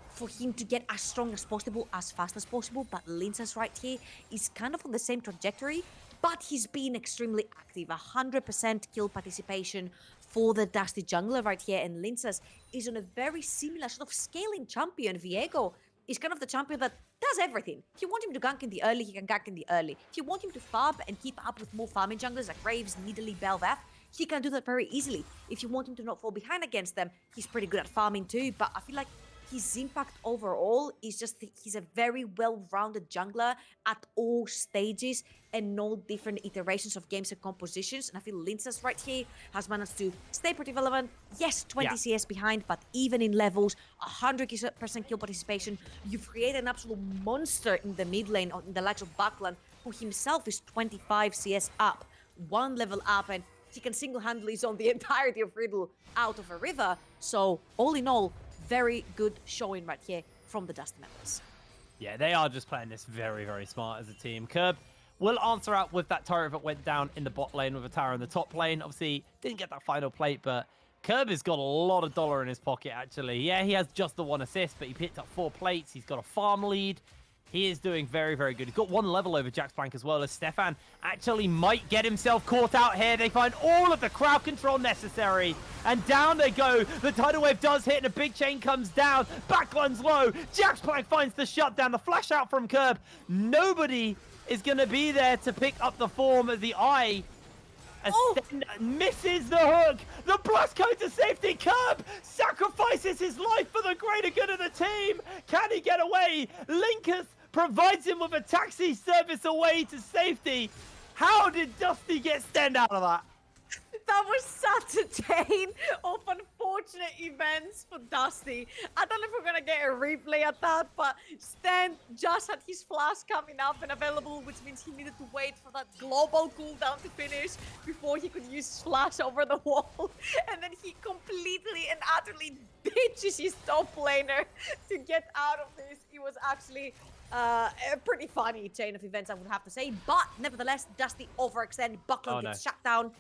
for him to get as strong as possible, as fast as possible. But Linces right here is kind of on the same trajectory, but he's been extremely active. 100% kill participation for the Dusty jungler right here. And Linces is on a very similar sort of scaling champion. Viego is kind of the champion that does everything. If you want him to gank in the early, he can gank in the early. If you want him to farm and keep up with more farming junglers like Graves, Nidalee, Bel'Veth, he can do that very easily. If you want him to not fall behind against them, he's pretty good at farming too. But I feel like his impact overall is just, he's a very well-rounded jungler at all stages and all different iterations of games and compositions. And I feel Linces right here has managed to stay pretty relevant. Yes, 20 CS behind, but even in levels, 100% kill participation. You've created an absolute monster in the mid lane, in the likes of Backlund, who himself is 25 CS up, 1 level up, and he can single-handedly zone the entirety of Riddle out of a river. So all in all, very good showing right here from the Dusty members. Yeah, they are just playing this very, very smart as a team. Curb will answer out with that turret that went down in the bot lane with a tower in the top lane. Obviously, didn't get that final plate, but Curb has got a lot of dollar in his pocket, actually. Yeah, he has just the 1 assist, but he picked up 4 plates. He's got a farm lead. He is doing very, very good. He's got 1 level over Jax Plank as well, as Stefan actually might get himself caught out here. They find all of the crowd control necessary, and down they go. The tidal wave does hit, and a big chain comes down. Backline's low. Jax Plank finds the shutdown. The flash out from Curb. Nobody is going to be there to pick up the form of the Eye. As Sten misses the hook. The blast code to safety. Curb sacrifices his life for the greater good of the team. Can he get away? Linkus provides him with a taxi service away to safety. How did Dusty get Sten out of that? That was such a chain of unfortunate events for Dusty. I don't know if we're going to get a replay at that, but Stan just had his flash coming up and available, which means he needed to wait for that global cooldown to finish before he could use his flash over the wall. And then he completely and utterly ditches his top laner to get out of this. It was actually a pretty funny chain of events, I would have to say. But nevertheless, Dusty overextended. Buckland gets shut down.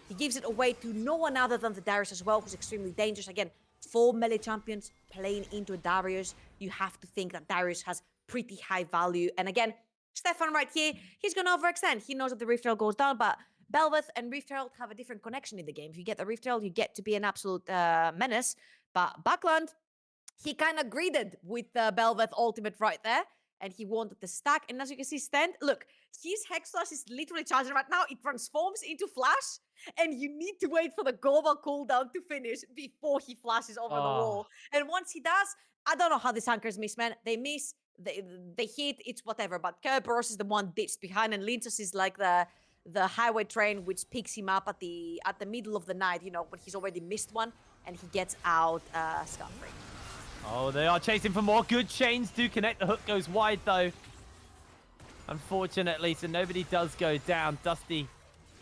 He gives it away to no one other than the Darius as well, who's extremely dangerous. Again, 4 melee champions playing into a Darius. You have to think that Darius has pretty high value. And again, Stefan right here, he's going to overextend. He knows that the Rift Herald goes down, but Belveth and Rift Herald have a different connection in the game. If you get the Rift Herald, you get to be an absolute menace. But Buckland, he kind of greeted with the Belveth ultimate right there. And he wanted the stack. And as you can see, Stand, look, his Hex Flash is literally charging right now. It transforms into Flash. And you need to wait for the global cooldown to finish before he flashes over the wall. And once he does, I don't know how these anchors miss, man. They miss, they hit, it's whatever. But Kerberos is the one ditched behind. And Lintus is like the highway train, which picks him up at the middle of the night, you know, when he's already missed one. And he gets out scot-free. Oh, they are chasing for more. Good chains do connect. The hook goes wide, though. Unfortunately, so nobody does go down. Dusty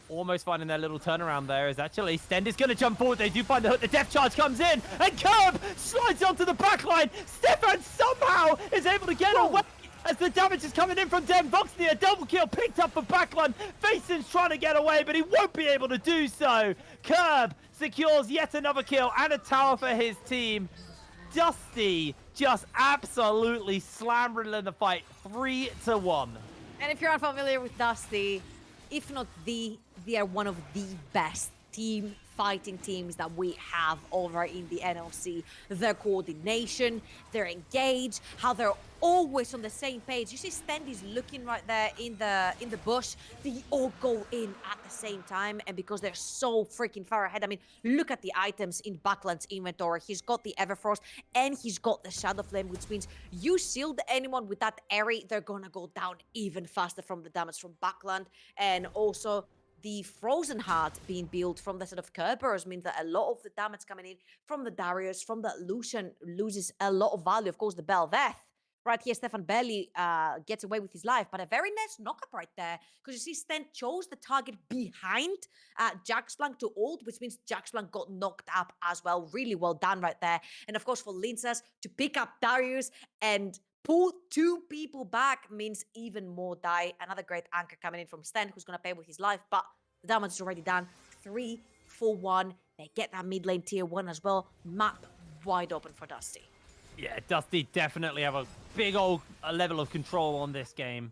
almost finding their little turnaround there. Is actually Stend is going to jump forward. They do find the hook. The death charge comes in. And Curb slides onto the back line. Stefan somehow is able to get away as the damage is coming in from Dem. Voxney, a double kill picked up for backline. Faison's trying to get away, but he won't be able to do so. Curb secures yet another kill and a tower for his team. Dusty just absolutely slam Riddle in the fight, 3-1. And if you're unfamiliar with Dusty, if not they are one of the best fighting teams that we have over in the NLC. Their coordination, their engage, how they're always on the same page. You see Stendy's looking right there in the bush. They all go in at the same time, and because they're so freaking far ahead. I mean, look at the items in Buckland's inventory. He's got the Everfrost and he's got the Shadow Flame, which means you shield anyone with that Airy, they're gonna go down even faster from the damage from Buckland. And also the Frozen Heart being built from the set of Kerberos means that a lot of the damage coming in from the Darius, from the Lucian, loses a lot of value. Of course, the Belveth. Right here, Stefan barely gets away with his life, but a very nice knock-up right there. Because you see, Sten chose the target behind Jaxplank to ult, which means Jaxplank got knocked up as well. Really well done right there. And of course, for Lincas to pick up Darius and pull 2 people back means even more die. Another great anchor coming in from Sten, who's going to pay with his life, but the damage is already done. 3-4-1. They get that mid lane tier 1 as well. Map wide open for Dusty. Yeah, Dusty definitely have a big old level of control on this game.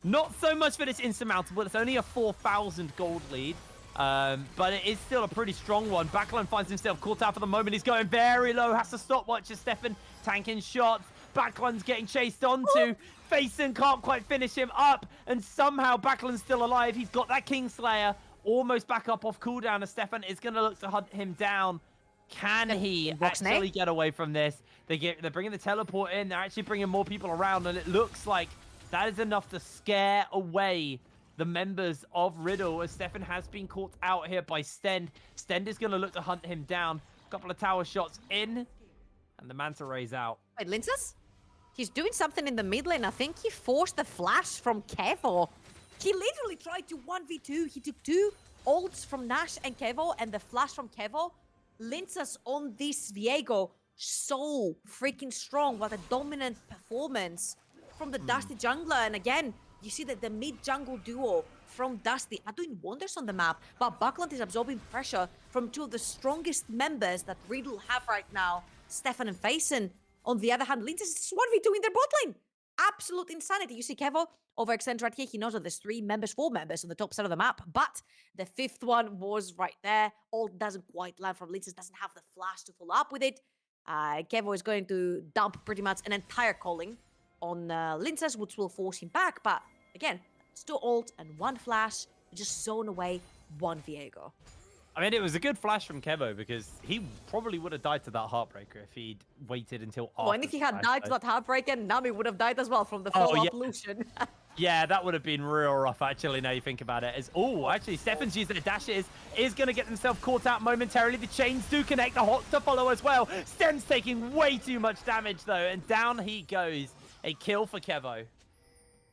Not so much that it's insurmountable. It's only a 4,000 gold lead. But it is still a pretty strong one. Backline finds himself caught out for the moment. He's going very low. Has to stop watches Stefan tanking shots. Backline's getting chased onto. Faison can't quite finish him up. And somehow Backline's still alive. He's got that Kingslayer almost back up off cooldown. As Stefan is going to look to hunt him down. Can he actually get away from this? They're bringing the teleport in. They're actually bringing more people around. And it looks like that is enough to scare away the members of Riddle, as Stefan has been caught out here by Stend. Stend is going to look to hunt him down. A couple of tower shots in, and the Manta Ray's out. Wait, Lincas? He's doing something in the mid lane. I think he forced the flash from Kevo. He literally tried to 1v2. He took 2 ults from Nash and Kevo, and the flash from Kevo. Lincas on this Viego, so freaking strong. What a dominant performance from the Dusty jungler. And again, you see that the mid-jungle duo from Dusty are doing wonders on the map, but Buckland is absorbing pressure from 2 of the strongest members that Riddle have right now, Stefan and Faison. On the other hand, Lincas is 1v2 in their bot lane. absolute insanity. You see Kevo overextends right here. He knows that there's 4 members on the top side of the map, but the 5th one was right there. Ult doesn't quite land from Linces, doesn't have the flash to follow up with it. Kevo is going to dump pretty much an entire calling on Linces, which will force him back, but again, it's 2 ult and 1 flash, just zone away 1 Viego. I mean, it was a good flash from Kevo because he probably would have died to that Heartbreaker if he'd waited until after. Oh, and if he had died to that Heartbreaker, Nami would have died as well from the follow-up Lucian. Yeah, that would have been real rough, actually, now you think about it. Actually, Stefan's using the dash is going to get himself caught out momentarily. The chains do connect, the hot to follow as well. Sten's taking way too much damage, though, and down he goes. A kill for Kevo.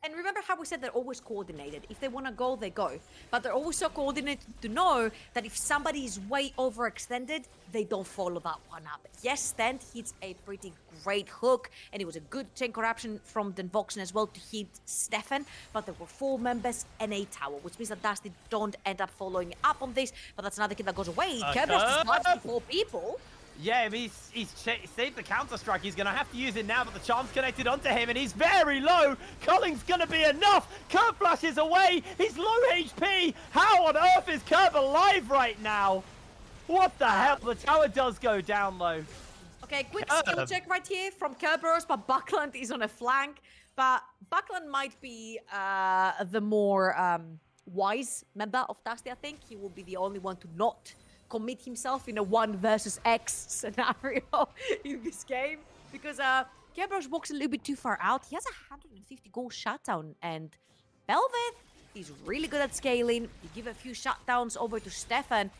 And remember how we said they're always coordinated. If they want to go, they go. But they're also so coordinated to know that if somebody is way overextended, they don't follow that one up. Yes, Sten hits a pretty great hook, and it was a good chain corruption from Denvoxen as well to hit Stefan, but there were 4 members and a tower, which means that Dusty don't end up following up on this, but that's another kid that goes away. Kerberos just dives to 4 people. Yeah, I mean, he's saved the counter-strike. He's going to have to use it now, but the charm's connected onto him, and he's very low. Culling's going to be enough. Curb flashes away. He's low HP. How on earth is Curb alive right now? What the hell? The tower does go down, though. Okay, quick skill check right here from Kerberos, but Buckland is on a flank. But Buckland might be the more wise member of Dusty, I think. He will be the only one to not commit himself in a 1 versus X scenario in this game, because Kerberos walks a little bit too far out. He has a 150 goal shutdown, and Belveth is really good at scaling. You give a few shutdowns over to Stefan,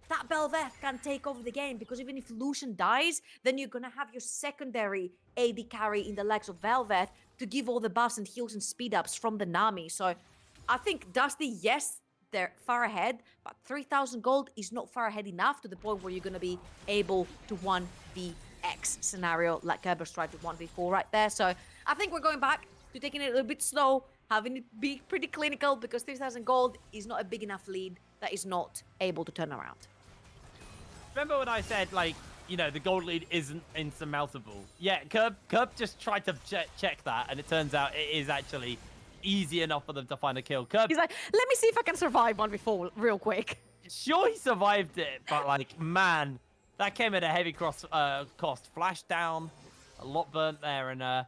that Belveth can take over the game, because even if Lucian dies, then you're gonna have your secondary AD carry in the legs of Belveth to give all the buffs and heals and speed ups from the Nami. So I think Dusty, yes, they're far ahead, but 3,000 gold is not far ahead enough to the point where you're going to be able to 1vx scenario like Kerberos tried to 1v4 right there. So I think we're going back to taking it a little bit slow, having it be pretty clinical, because 3,000 gold is not a big enough lead that is not able to turn around. Remember when I said, like, you know, the gold lead isn't insurmountable? Yeah, Curb just tried to check that, and it turns out it is actually easy enough for them to find a kill. Curb, he's like, let me see if I can survive 1v4 real quick. Sure, he survived it, but like, man, that came at a heavy cost. Flash down, a lot burnt there, and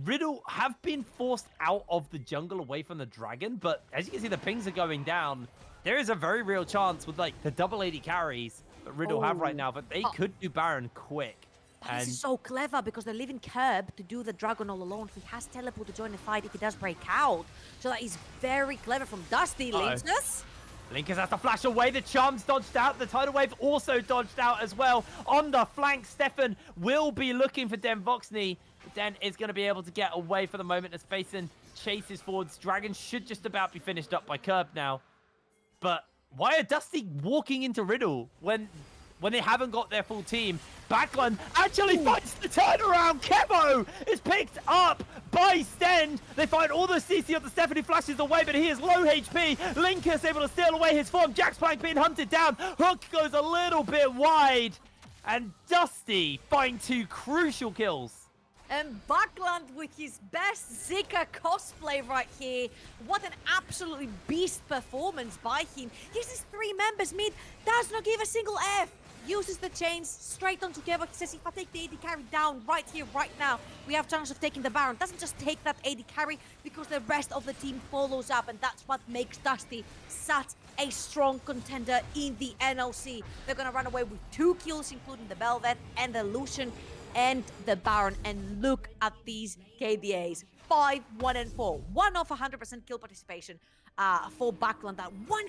Riddle have been forced out of the jungle away from the dragon, but as you can see, the pings are going down. There is a very real chance with like the double 80 carries that Riddle have right now, but they could do Baron quick. This is so clever, because they're leaving Curb to do the dragon all alone. He has teleport to join the fight if he does break out. So that is very clever from Dusty. Linces has to flash away. The charm's dodged out. The tidal wave also dodged out as well. On the flank, Stefan will be looking for Denvoxen. Den is going to be able to get away for the moment as Faison chases forwards. Dragon should just about be finished up by Curb now. But why are Dusty walking into Riddle when they haven't got their full team? Backland actually finds the turnaround. Kevo is picked up by Stend. They find all the CC of the Stephanie flashes away, but he is low HP. Linkus able to steal away his form. Jax Plank being hunted down. Hook goes a little bit wide. And Dusty find 2 crucial kills. And Buckland with his best Zika cosplay right here. What an absolutely beast performance by him. He's his 3 members mid, does not give a single F. Uses the chains straight on together. He says, if I take the AD carry down right here, right now, we have chance of taking the Baron. Doesn't just take that AD carry, because the rest of the team follows up, and that's what makes Dusty such a strong contender in the NLC. They're going to run away with 2 kills, including the Belveth and the Lucian and the Baron. And look at these KDAs. 5, 1, and 4. 1 off 100% kill participation for Backland. That one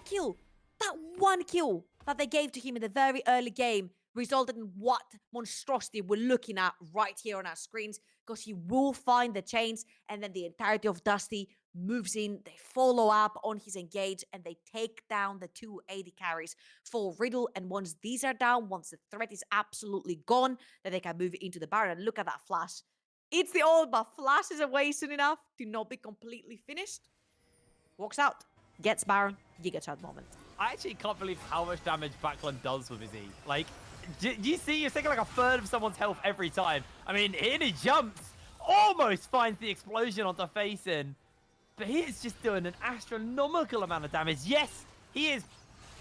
kill that they gave to him in the very early game resulted in what monstrosity we're looking at right here on our screens, because he will find the chains, and then the entirety of Dusty moves in. They follow up on his engage, and they take down the 2 AD carries for Riddle. And once these are down, once the threat is absolutely gone, then they can move into the Baron. And look at that flash. It's the ult, but flashes away soon enough to not be completely finished. Walks out, gets Baron, Giga Chad moment. I actually can't believe how much damage Backland does with his E. Like, do you see? You're taking like a third of someone's health every time. I mean, in he jumps almost finds the explosion onto Faison. But he is just doing an astronomical amount of damage. Yes, he is,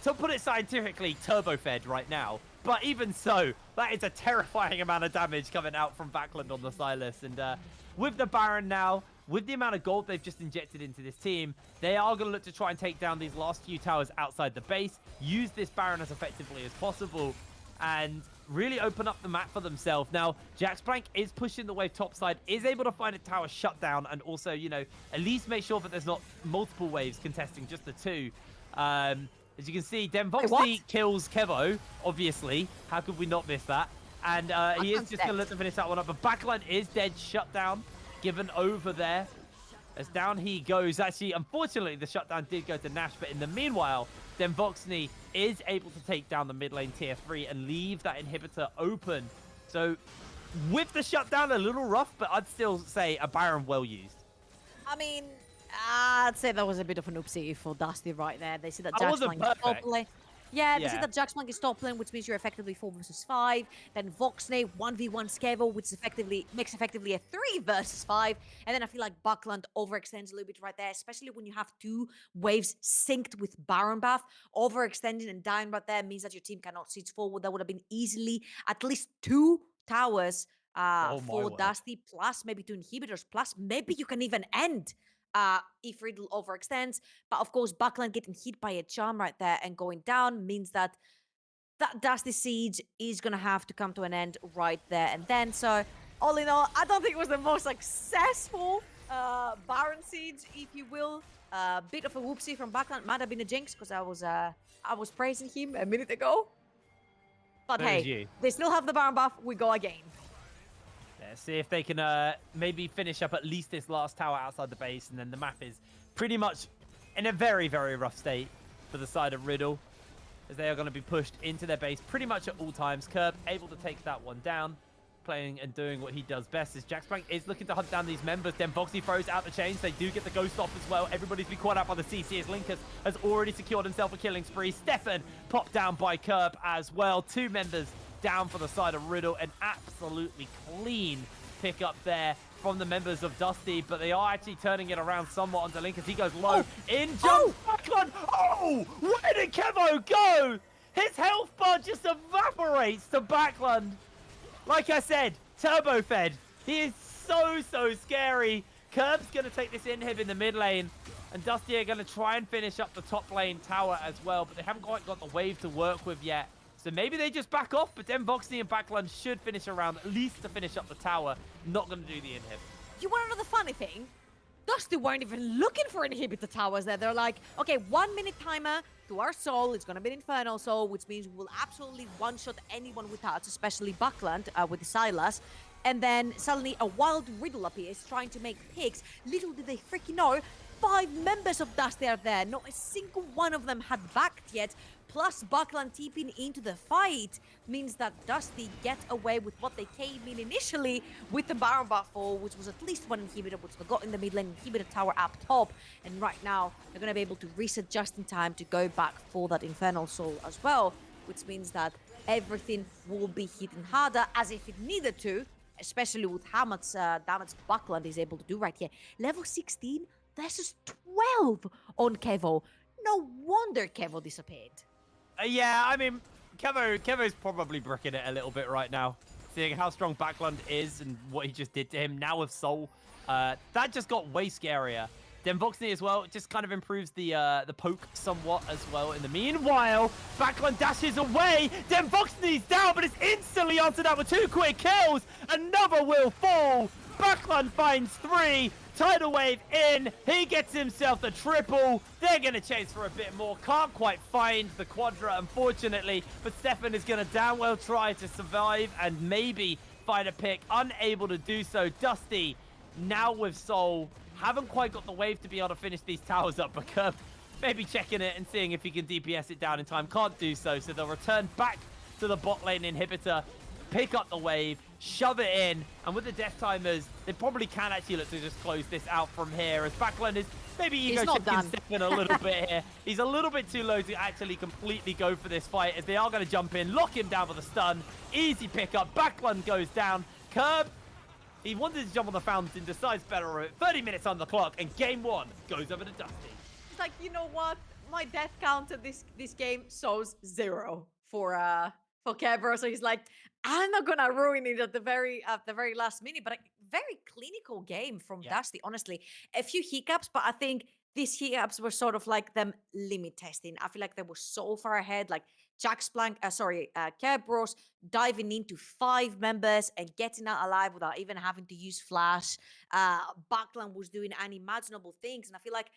to put it scientifically, turbo-fed right now. But even so, that is a terrifying amount of damage coming out from Backlund on the Sylas. And with the Baron now, with the amount of gold they've just injected into this team, they are going to look to try and take down these last few towers outside the base, use this Baron as effectively as possible, and really open up the map for themselves. Now, Jaxplank is pushing the wave topside, is able to find a tower shut down, and also, you know, at least make sure that there's not multiple waves contesting just the two. As you can see, Demvoxy kills Kevo, obviously. How could we not miss that? And he is just going to look to finish that one up. But Backline is dead, shut down, given over there. As down he goes. Actually, unfortunately, the shutdown did go to Nash, but in the meanwhile, Demvoxy is able to take down the mid lane tier 3 and leave that inhibitor open. So, with the shutdown, a little rough, but I'd still say a Baron well used. I mean, I'd say that was a bit of an oopsie for Dusty right there. They see that Jaxplank is top lane. Yeah, they see that Jaxplank is top lane, which means you're effectively 4 versus 5. Then Voxney 1v1 Skevo, which makes effectively a 3 versus 5. And then I feel like Buckland overextends a little bit right there, especially when you have 2 waves synced with Baron buff. Overextending and dying right there means that your team cannot siege forward. That would have been easily at least 2 towers for Dusty, plus maybe 2 inhibitors, plus maybe you can even end if Riddle overextends. But of course, Buckland getting hit by a charm right there and going down means that that Dusty siege is going to have to come to an end right there and then. So all in all, I don't think it was the most successful Baron siege, if you will. Bit of a whoopsie from Buckland. Might have been a jinx because I was praising him a minute ago. But hey, they still have the Baron buff. We go again. Let's see if they can maybe finish up at least this last tower outside the base, and then the map is pretty much in a very, very rough state for the side of Riddle, as they are going to be pushed into their base pretty much at all times. Curb able to take that one down, playing and doing what he does best, as Jaxplank is looking to hunt down these members. Then Voxy throws out the chains. They do get the ghost off as well. Everybody's been caught out by the CC as Linkus has already secured himself a killing spree. Stefan popped down by Curb as well. 2 members down for the side of Riddle. An absolutely clean pick up there from the members of Dusty, but they are actually turning it around somewhat onto Linkus. He goes low. In jumps Backlund. Oh, where did Kevo go? His health bar just evaporates to Backlund. Like I said, turbo fed. He is so scary. Curb's going to take this inhib in the mid lane, and Dusty are going to try and finish up the top lane tower as well, but they haven't quite got the wave to work with yet. So maybe they just back off, but then Voxney and Backlund should finish around, at least to finish up the tower. Not going to do the inhib. You want to know the funny thing? Dusty weren't even looking for inhibitor towers there. They're like, okay, 1 minute timer to our soul. It's going to be an Infernal Soul, which means we'll absolutely one-shot anyone with us, especially Buckland with Sylas. And then suddenly a wild Riddle appears trying to make picks. Little did they freaking know, 5 members of Dusty are there. Not a single one of them had backed yet. Plus Buckland TPing into the fight means that Dusty get away with what they came in initially with the Baron buff for, which was at least 1 inhibitor, which we got in the mid lane inhibitor tower up top. And right now, they're going to be able to reset just in time to go back for that Infernal Soul as well, which means that everything will be hitting harder as if it needed to, especially with how much damage Buckland is able to do right here. Level 16 versus 12 on Kevo. No wonder Kevo disappeared. Yeah, I mean, Kevo's probably bricking it a little bit right now, seeing how strong Backlund is and what he just did to him. Now with Soul, that just got way scarier. Then Voxney as well just kind of improves the poke somewhat as well. In the meanwhile, Backlund dashes away. Then Voxney's down, but it's instantly answered out with 2 quick kills. Another will fall. Backlund finds 3. Tidal wave in. He gets himself the triple. They're going to chase for a bit more. Can't quite find the quadra, unfortunately. But Stefan is going to damn well try to survive and maybe find a pick. Unable to do so. Dusty, now with Soul, haven't quite got the wave to be able to finish these towers up. But Curb maybe checking it and seeing if he can DPS it down in time. Can't do so. So they'll return back to the bot lane inhibitor. Pick up the wave, shove it in, and with the death timers, they probably can actually look to just close this out from here, as Backlund is maybe ego-chipping Stefan a little bit here. He's a little bit too low to actually completely go for this fight, as they are going to jump in, lock him down with a stun. Easy pickup. Backlund goes down. Curb He wanted to jump on the fountain, decides better. 30 minutes on the clock, and game 1 goes over to Dusty. It's like, you know what? My death count at this game shows 0 for Kevro. So he's like, I'm not gonna ruin it at the very last minute. But a very clinical game from Dusty. Honestly, a few hiccups, but I think these hiccups were sort of like them limit testing. I feel like they were so far ahead. Like Kevros diving into 5 members and getting out alive without even having to use flash. Backland was doing unimaginable things, and I feel like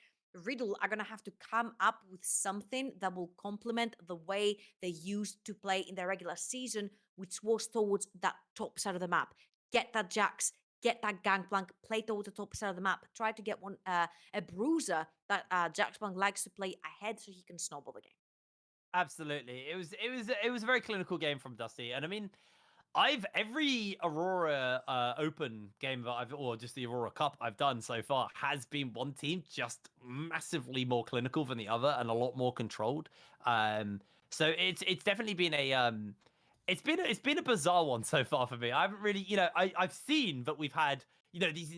Riddle are going to have to come up with something that will complement the way they used to play in the regular season, which was towards that top side of the map. Get that Jax, get that Gangplank, play towards the top side of the map. Try to get one a bruiser that Jaxplank likes to play ahead so he can snowball the game. Absolutely. It was a very clinical game from Dusty. And I mean, every Aurora Open game that or just the Aurora Cup I've done so far has been one team just massively more clinical than the other and a lot more controlled. So it's definitely been it's been a bizarre one so far for me. I haven't really, I've seen that we've had, these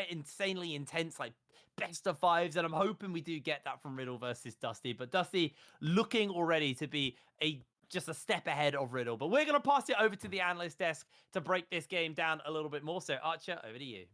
insanely intense like best of 5s, and I'm hoping we do get that from Riddle versus Dusty. But Dusty looking already to be just a step ahead of Riddle. But we're going to pass it over to the analyst desk to break this game down a little bit more. So Archer, over to you.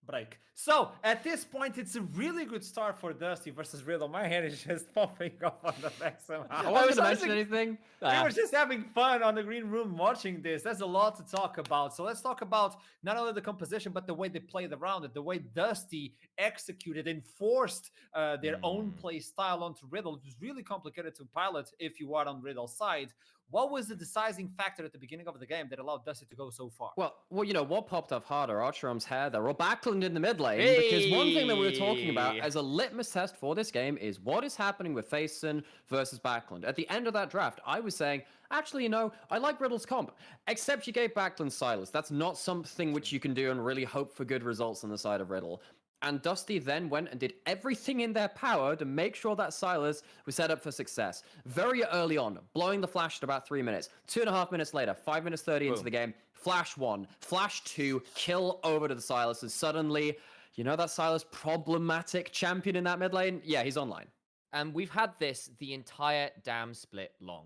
Break. So at this point, it's a really good start for Dusty versus Riddle. My head is just popping off on the back somehow. I wasn't mention anything. We were just having fun on the green room watching this. There's a lot to talk about. So let's talk about not only the composition, but the way they played around it, the way Dusty executed and forced their own play style onto Riddle. It was really complicated to pilot if you are on Riddle's side. What was the deciding factor at the beginning of the game that allowed Dusty to go so far? Well, what popped off harder? Archerum's hair there, or Backland in the mid lane? Because one thing that we were talking about as a litmus test for this game is what is happening with Faison versus Backland. At the end of that draft, I was saying, actually, I like Riddle's comp, except you gave Backland Silas. That's not something which you can do and really hope for good results on the side of Riddle. And Dusty then went and did everything in their power to make sure that Silas was set up for success. Very early on, blowing the flash at about 3 minutes. 2.5 minutes later, 5 minutes 30 into the game, flash 1, flash 2, kill over to the Silas. And suddenly, that Silas problematic champion in that mid lane? Yeah, he's online. And we've had this the entire damn split long.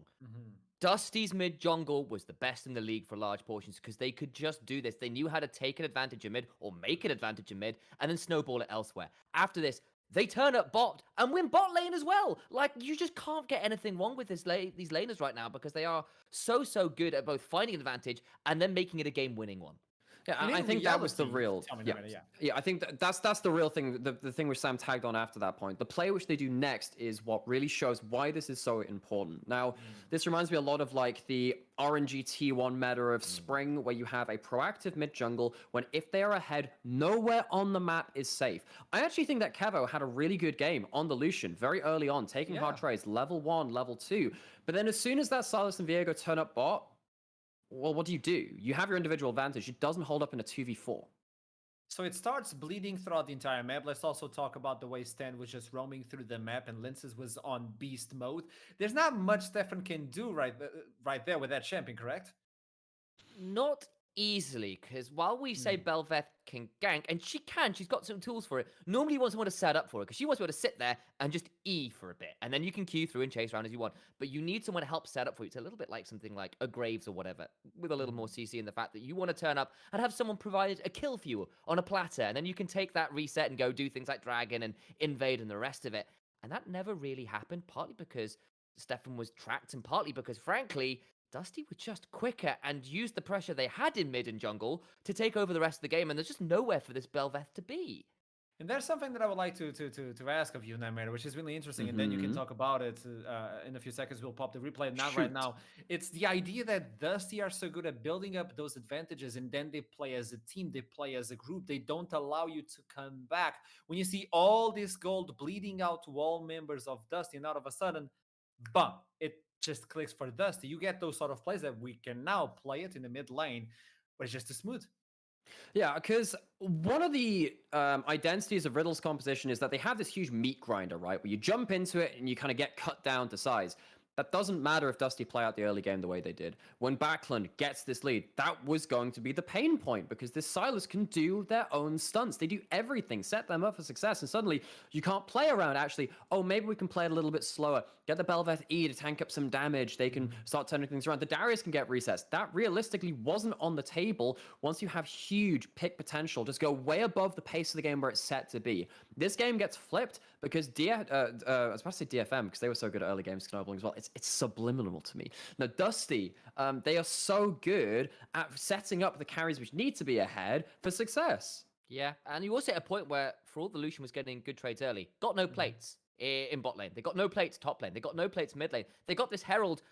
Dusty's mid jungle was the best in the league for large portions because they could just do this. They knew how to take an advantage of mid or make an advantage of mid and then snowball it elsewhere. After this, they turn up bot and win bot lane as well. Like, you just can't get anything wrong with these laners right now because they are so good at both finding an advantage and then making it a game-winning one. Yeah, I think that was the real. Yeah, I think that's the real thing. The thing which Sam tagged on after that point. The play which they do next is what really shows why this is so important. Now, this reminds me a lot of like the RNG T1 meta of Spring, where you have a proactive mid jungle when if they are ahead, nowhere on the map is safe. I actually think that Kevo had a really good game on the Lucian very early on, taking hard trades, level 1, level 2. But then as soon as that Silas and Viego turn up bot, well, what do? You have your individual advantage. It doesn't hold up in a 2v4. So it starts bleeding throughout the entire map. Let's also talk about the way Stan was just roaming through the map and Linces was on beast mode. There's not much Stefan can do right there with that champion, correct? Not easily, because while we say Bel'Veth can gank, and she's got some tools for it, normally you want someone to set up for it, because she wants to be able to sit there and just E for a bit, and then you can queue through and chase around as you want, but you need someone to help set up for you. It's a little bit like something like a Graves or whatever, with a little more CC in the fact that you want to turn up and have someone provide a kill for you on a platter, and then you can take that reset and go do things like Dragon and Invade and the rest of it. And that never really happened, partly because Stefan was tracked, and partly because, frankly, Dusty were just quicker and used the pressure they had in mid and jungle to take over the rest of the game, and there's just nowhere for this Bel'Veth to be. And there's something that I would like to ask of you, Nightmare, which is really interesting, and then you can talk about it in a few seconds. We'll pop the replay, not right now. It's the idea that Dusty are so good at building up those advantages, and then they play as a team, they play as a group. They don't allow you to come back. When you see all this gold bleeding out to all members of Dusty, and all of a sudden, bam, it just clicks for Dusty. You get those sort of plays that we can now play it in the mid lane, but it's just too smooth. Yeah, because one of the identities of Riddle's composition is that they have this huge meat grinder, right? Where you jump into it and you kind of get cut down to size. That doesn't matter if Dusty play out the early game the way they did. When Backlund gets this lead, that was going to be the pain point because this Silas can do their own stunts. They do everything, set them up for success, and suddenly you can't play around actually, oh, maybe we can play it a little bit slower, get the Belveth E to tank up some damage, they can start turning things around. The Darius can get resets. That realistically wasn't on the table once you have huge pick potential, just go way above the pace of the game where it's set to be. This game gets flipped because I was about to say DFM because they were so good at early game snowballing as well. It's subliminal to me. Now, Dusty, they are so good at setting up the carries which need to be ahead for success. Yeah, and you also hit a point where, for all the Lucian was getting good trades early, got no plates in bot lane. They got no plates top lane. They got no plates mid lane. They got this Herald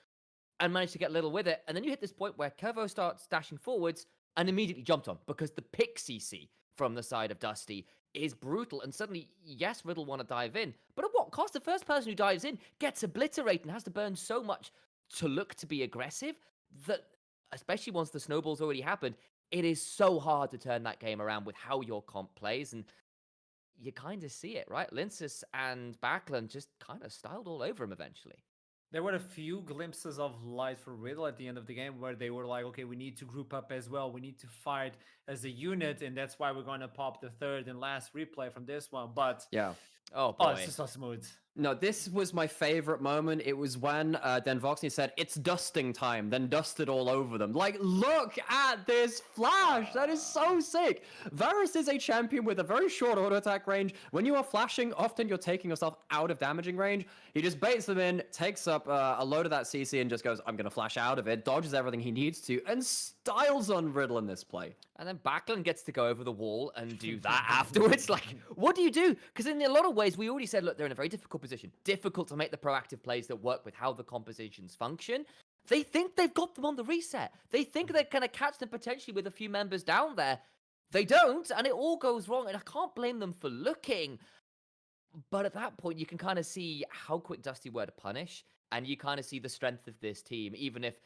and managed to get a little with it. And then you hit this point where Kevo starts dashing forwards and immediately jumped on because the pick CC from the side of Dusty is brutal. And suddenly, yes, Riddle want to dive in, but at what cost? The first person who dives in gets obliterated and has to burn so much to look to be aggressive that, especially once the snowball's already happened, it is so hard to turn that game around with how your comp plays. And you kind of see it, right? Linces and Backlund just kind of styled all over him eventually. There were a few glimpses of light for Riddle at the end of the game where they were like, okay, we need to group up as well. We need to fight as a unit. And that's why we're going to pop the third and last replay from this one. But yeah. Oh, it's just so smooth. No, this was my favorite moment. It was when Denvoxney said, it's dusting time, then dusted all over them. Like, look at this flash. That is so sick. Varus is a champion with a very short auto attack range. When you are flashing, often you're taking yourself out of damaging range. He just baits them in, takes up a load of that CC and just goes, I'm going to flash out of it, dodges everything he needs to, and styles on Riddle in this play. And then Backlund gets to go over the wall and do that afterwards. Like, what do you do? Because in a lot of ways, we already said, look, they're in a very difficult position. Difficult to make the proactive plays that work with how the compositions function. They think they've got them on the reset. They think they're going to catch them potentially with a few members down there. They don't, and it all goes wrong. And I can't blame them for looking. But at that point, you can kind of see how quick Dusty were to punish. And you kind of see the strength of this team, even if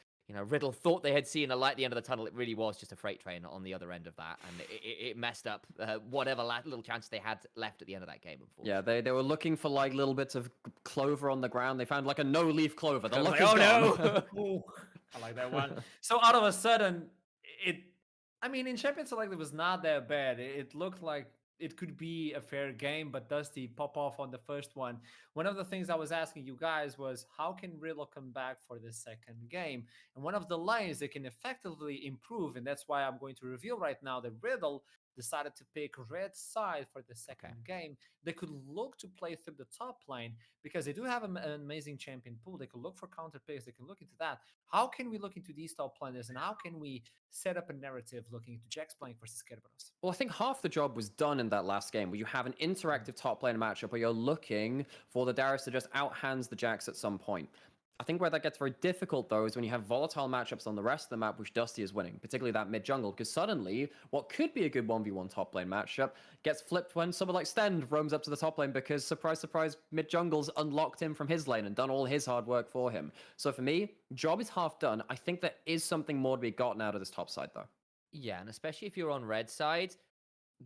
Riddle thought they had seen a light at the end of the tunnel. It really was just a freight train on the other end of that. And it messed up whatever little chance they had left at the end of that game, unfortunately. Yeah, they were looking for like little bits of clover on the ground. They found like a no-leaf clover. The luck is oh, gone. No. I like that one. So out of a sudden, in Champions Select, it was not that bad. It looked like it could be a fair game, but Dusty pop off on the first one. One of the things I was asking you guys was, how can Riddle come back for the second game? And one of the lanes they can effectively improve, and that's why I'm going to reveal right now that Riddle decided to pick red side for the second game. They could look to play through the top lane because they do have an amazing champion pool. They could look for counter picks. They can look into that. How can we look into these top laners, and how can we set up a narrative looking into Jax playing versus Kerberos? Well, I think half the job was done in that last game where you have an interactive top lane matchup where you're looking for the Darius to just outhands the Jax at some point. I think where that gets very difficult, though, is when you have volatile matchups on the rest of the map, which Dusty is winning, particularly that mid-jungle, because suddenly what could be a good 1v1 top lane matchup gets flipped when someone like Stend roams up to the top lane because, surprise, surprise, mid-jungle's unlocked him from his lane and done all his hard work for him. So for me, job is half done. I think there is something more to be gotten out of this top side, though. Yeah, and especially if you're on red side,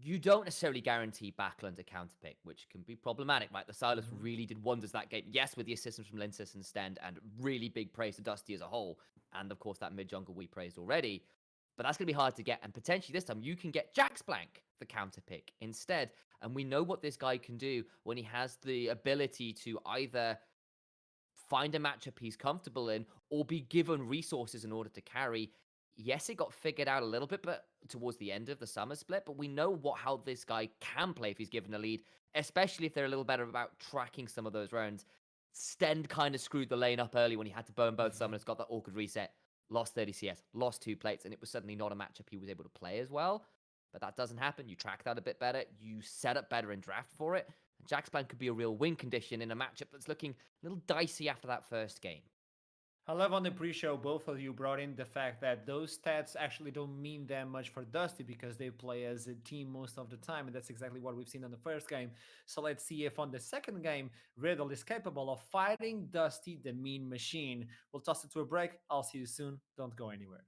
you don't necessarily guarantee Backlund a counterpick, which can be problematic, right? The Silas really did wonders that game. Yes, with the assistance from Linces and Stend, and really big praise to Dusty as a whole. And of course, that mid-jungle we praised already. But that's going to be hard to get. And potentially this time, you can get Jax Blank, the counterpick, instead. And we know what this guy can do when he has the ability to either find a matchup he's comfortable in or be given resources in order to carry. Yes, it got figured out a little bit, but towards the end of the summer split, but we know how this guy can play if he's given a lead, especially if they're a little better about tracking some of those rounds. Stend kind of screwed the lane up early when he had to burn both summoners, got that awkward reset, lost 30 CS, lost 2 plates, and it was suddenly not a matchup he was able to play as well. But that doesn't happen. You track that a bit better. You set up better in draft for it. And Jax Blank could be a real win condition in a matchup that's looking a little dicey after that first game. I love on the pre-show, both of you brought in the fact that those stats actually don't mean that much for Dusty because they play as a team most of the time, and that's exactly what we've seen in the first game. So let's see if on the second game, Riddle is capable of fighting Dusty, the mean machine. We'll toss it to a break. I'll see you soon. Don't go anywhere.